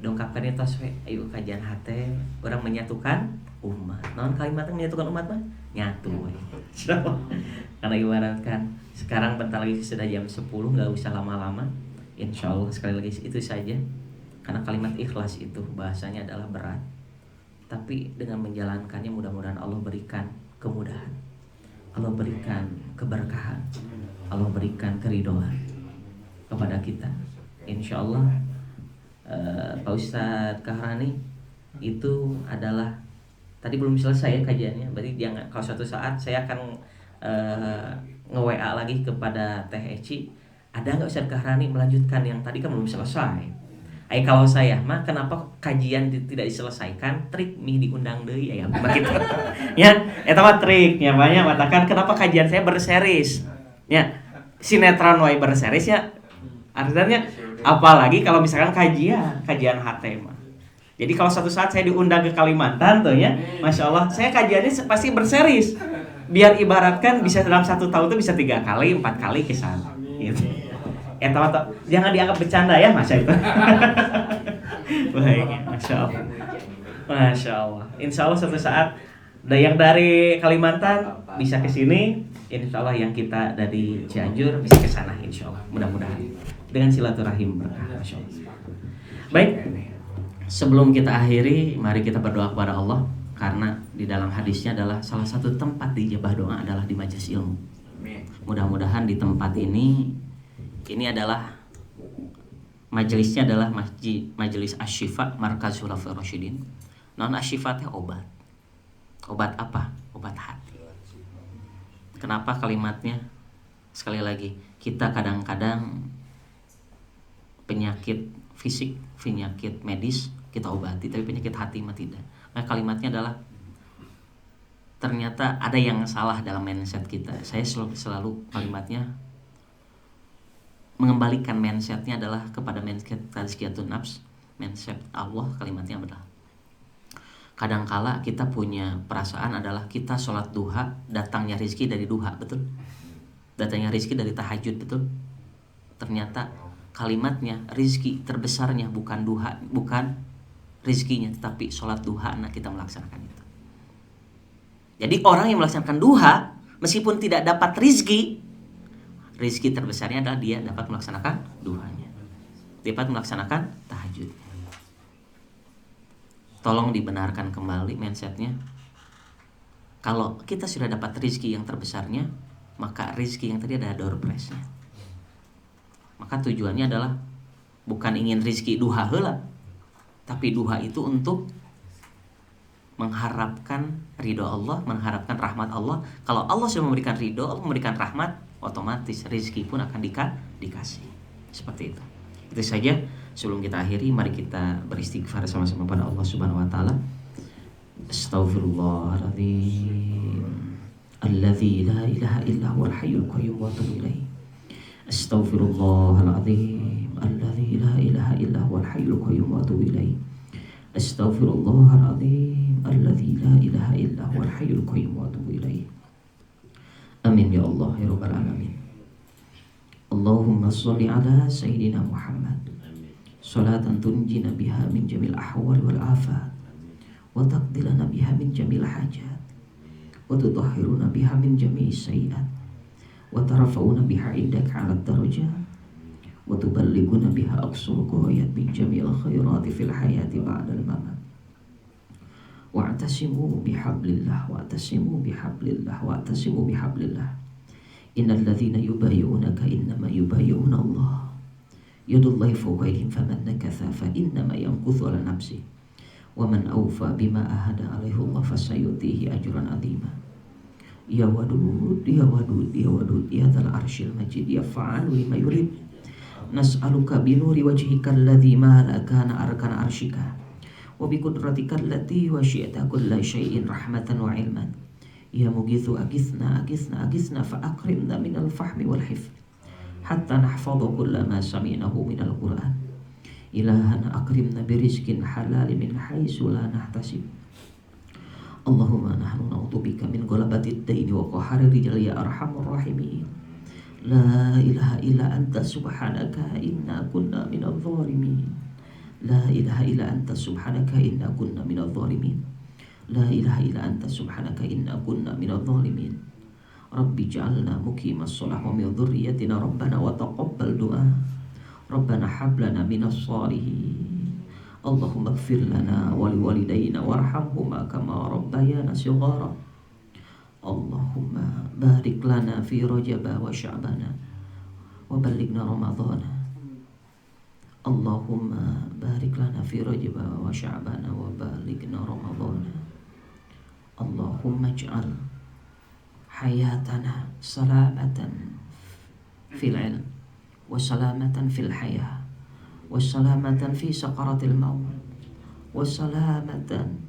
Dongkapkan tos we ayo kajian hate urang menyatukan umat. Naon kalimatna menyatukan umat mah? Nyatu we. Karena ibaratkan sekarang bentar lagi sudah jam 10 enggak usah lama-lama. Insyaallah sekali lagi itu saja. Karena kalimat ikhlas itu bahasanya adalah berat. Tapi dengan menjalankannya mudah-mudahan Allah berikan kemudahan. Allah berikan keberkahan. Allah berikan keridhaan kepada kita. Insyaallah Pak Ustadz Kahrani itu adalah tadi belum selesai ya kajiannya. Berarti jangan kalau suatu saat saya akan nge-WA lagi kepada Teh Eci, ada nggak Ustaz Kahrani melanjutkan yang tadi kan belum selesai. Kalau saya mah kenapa kajian tidak diselesaikan, trik mi diundang deui aya begitu. Ya, eta mah triknya banyak matakan kenapa kajian saya berseris. Ya, sinetron wae berseris ya. Artinya apalagi kalau misalkan kajian HT mah. Jadi kalau suatu saat saya diundang ke Kalimantan tuh ya, Masya Allah, saya kajiannya pasti berseris. Biar ibaratkan bisa dalam 1 tahun tuh bisa 3 kali, 4 kali ke sana. Gitu. Jangan dianggap bercanda ya, Masya itu. Baik, Masya Allah. Masya Allah. Insya Allah suatu saat yang dari Kalimantan bisa ke sini, insya Allah yang kita dari Cianjur bisa ke sana, insya Allah. Mudah-mudahan dengan silaturahim berkah, Masya Allah. Baik. Sebelum kita akhiri, mari kita berdoa kepada Allah, karena di dalam hadisnya adalah salah satu tempat dijabah doa adalah di majelis ilmu. Mudah-mudahan di tempat ini adalah majelisnya adalah majelis Asy-Syifa Markaz Khulafaur Rasyidin. Non Asy-Syifa teh obat. Obat apa? Obat hati. Kenapa kalimatnya? Sekali lagi, kita kadang-kadang penyakit fisik, penyakit medis kita obati, tapi penyakit hati mah tidak. Nah, kalimatnya adalah ternyata ada yang salah dalam mindset kita. Saya selalu kalimatnya mengembalikan mindsetnya adalah kepada mindset tazkiyatun nafs, mindset Allah. Kalimatnya adalah kadangkala kita punya perasaan adalah kita sholat duha, datangnya rizki dari duha, betul? Datangnya rizki dari tahajud, betul? Ternyata kalimatnya rizki terbesarnya bukan duha, bukan rizkinya, tapi sholat duha. Nah, kita melaksanakan itu. Jadi orang yang melaksanakan duha meskipun tidak dapat rizki terbesarnya adalah dia dapat melaksanakan duhanya, dapat melaksanakan tahajud. Tolong dibenarkan kembali mindsetnya. Kalau kita sudah dapat rizki yang terbesarnya, maka rizki yang tadi ada door prize-nya. Maka tujuannya adalah bukan ingin rizki duha heula, tapi duha itu untuk mengharapkan ridho Allah, mengharapkan rahmat Allah. Kalau Allah sudah memberikan ridho, Allah memberikan rahmat, otomatis rizki pun akan dikasih. Seperti itu. Itu saja. Sebelum kita akhiri, mari kita beristighfar sama-sama pada Allah Subhanahu wa taala. Astaghfirullahaladzim, alladzi la ilaha illa huwal hayyul qayyum wa atubu ilaih. Astaghfirullahaladzim, alladzi la ilaha illa huwal hayyul qayyum wa atubu ilaih. Astaghfirullahaladzim, alladzi la ilaha illa huwal hayyul qayyum wa atubu ilaih. Amin ya Allah ya rabbal alamin. Allahumma sholli ala sayyidina Muhammad salatan tunjina biha min jamil ahwal wal afat wa taqdilana biha min jamil hajat wa tutahhiruna biha min jami'is sayyi'at wa tarfa'una biha indaka 'ala darajat wa tuballighuna biha aqsal ghayat min jamil khairati fil hayati ba'dal mamat. Wa'tasimu bihablillah wa'tasimu bihablillah wa'tasimu bihablillah. Innal ladzina yubayyi'unaka innama yubayyi'una Allah. Yadullahi fawqa aydihim faman nakatha fa innama yanquthu 'ala nafsihi. Wa man awfa bima ahada 'alaihi Allah fasayutihi ajran 'azima. Ya wadud ya wadud ya wadud ya dzal arsyil majid ya fa'alu lima yurid. Nas'aluka bi nuri wajhika alladzi ma la kana arkana arsyika wa bi qudratika allati wasi'ta kulla syai'in rahmatan wa ilman. Ya mughithu aghithna aghithna aghithna fa akrimna minal fahmi wal hifz hatta nahfadhu kulla ma sami'nahu minal Qur'an. Ilahana akrimna birizqin halal min haitsu la nahtasib. Allahumma nahnu na'udzubika min ghalabatid daini wa qahril rijal ya arhamar rahimin. La ilaha illa anta subhanaka inna kunna minadh dhalimin. La ilaha illa anta subhanaka inna kunna minadh dhalimin. La ilaha illa anta subhanaka inna kunna minadh dhalimin. Rabbi ja'alna muqimas shalah wa min dhurriyyatina rabbana wa taqabbal du'a. Rabbana hab lana minas shalihin. Allahumma ighfir lana wa liwalidayna warhamhuma kama rabbayana shighara. Allahumma barik lana fi Rajaba wa Sya'bana wa ballighna Ramadhana. Allahumma barik lana fi Rajaba wa Sya'bana wa ballighna Ramadhana. Allahumma ij'al hayatana salamatan fil ilm wa salamatan fil hayah wa salamatan fi sakaratil maut wa salamatan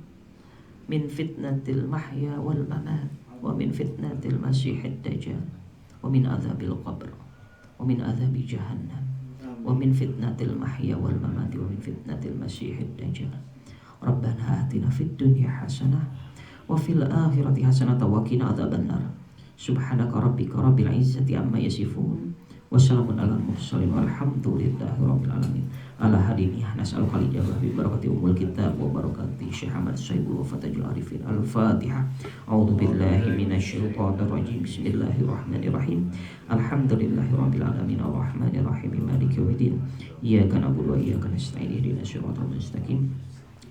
min fitnatil mahya wal mamat wa min fitnatil masihid dajjal wa min adzabil qabr wa min adzabi jahannam wa min fitnatil mahya wal mamat wa min fitnatil masihid dajjal. Rabbana atina fid dunya hasanah wa fil akhirati hasanah wa qina adzabannar. Subhanaka rabbika rabbil izzati amma yasifun wa salamun alal mursalin walhamdulillahi rabbil alamin. Ala hadiniyah nas'aluka al-ijabah bi barakati umul kitab wa barakati Syekh Ahmad Syaibul wa Fatajul Arifin. Al-Fatihah. A'udzu billahi minasyaitonir rajim. Bismillahirrahmanirrahim. Alhamdulillahi rabbil alamin arrahmanir rahim maliki yaumiddin. Iyyaka na'budu wa iyyaka nasta'in ihdinas siratal mustaqim.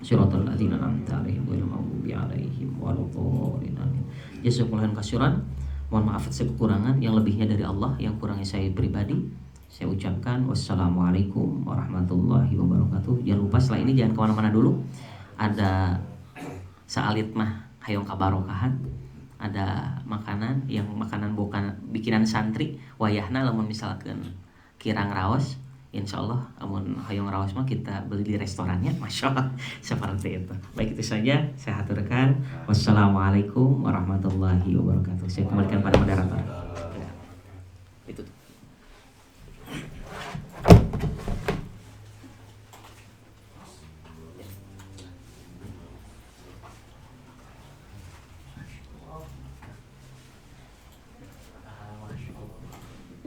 Siratal ladzina an'amta 'alaihim ghairil maghdubi 'alaihim waladdallin. Amin. Jazakumullahu khairan. Mohon maaf atas kekurangan, yang lebihnya dari Allah, yang kurangnya saya pribadi. Saya ucapkan wassalamualaikum warahmatullahi wabarakatuh. Jangan lupa setelah ini jangan kemana-mana dulu. Ada saalit mah hayong kabarokahan. Ada makanan yang makanan bukan bikinan santri. Wayahna lamun misalkan kirang raos, insyaallah amun hayong raos mah kita beli di restorannya, masya Allah. Seperti itu. Baik, itu saja saya haturkan. Wassalamualaikum warahmatullahi wabarakatuh. Saya kembalikan pada moderator. Ya. Itu.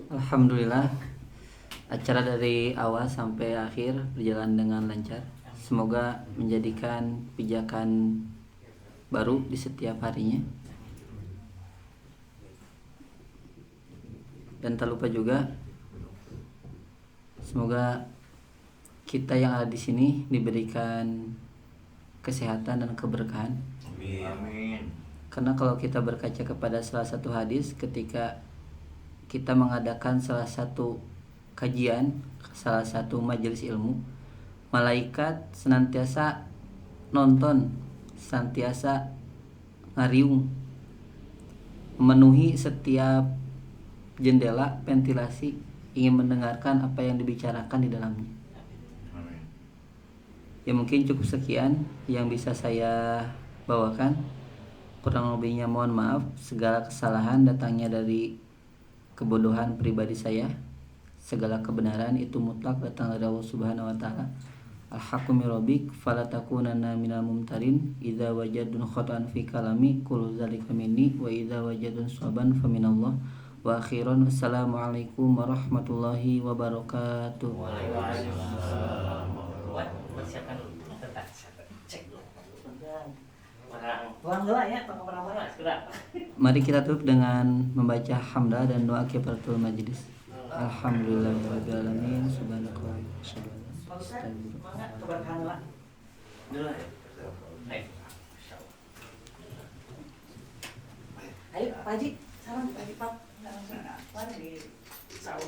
Alhamdulillah, acara dari awal sampai akhir berjalan dengan lancar. Semoga menjadikan pijakan baru di setiap harinya. Dan tak lupa juga, semoga kita yang ada di sini diberikan kesehatan dan keberkahan. Amin. Karena kalau kita berkaca kepada salah satu hadis ketika kita mengadakan salah satu kajian, salah satu majelis ilmu, malaikat senantiasa nonton, senantiasa ngariung, memenuhi setiap jendela ventilasi, ingin mendengarkan apa yang dibicarakan di dalamnya. Amin. Ya mungkin cukup sekian yang bisa saya bawakan. Kurang lebihnya mohon maaf. Segala kesalahan datangnya dari kebodohan pribadi saya. Segala kebenaran itu mutlak datang dari Allah Subhanahu wa taala. Al-haqqu min rabbik fala takunanna minal mumtarin. Idza wajadun khata'an fi kalami qul dzalika minni wa idza wajadun sawaban faminallah. Wa akhiran assalamualaikum warahmatullahi wabarakatuh. Waalaikumsalam. Persiapkan dulu. Cek dulu. Tuang heula ya, tong kamar-kamar segera. Mari kita tutup dengan membaca hamdalah dan doa kifaratul majlis. Alhamdulillahirabbil alamin. Subhanallah. Semangat keberkahan lah. Dulu ya. Ayo Pak Haji, salam Pak Haji Pak. Salam.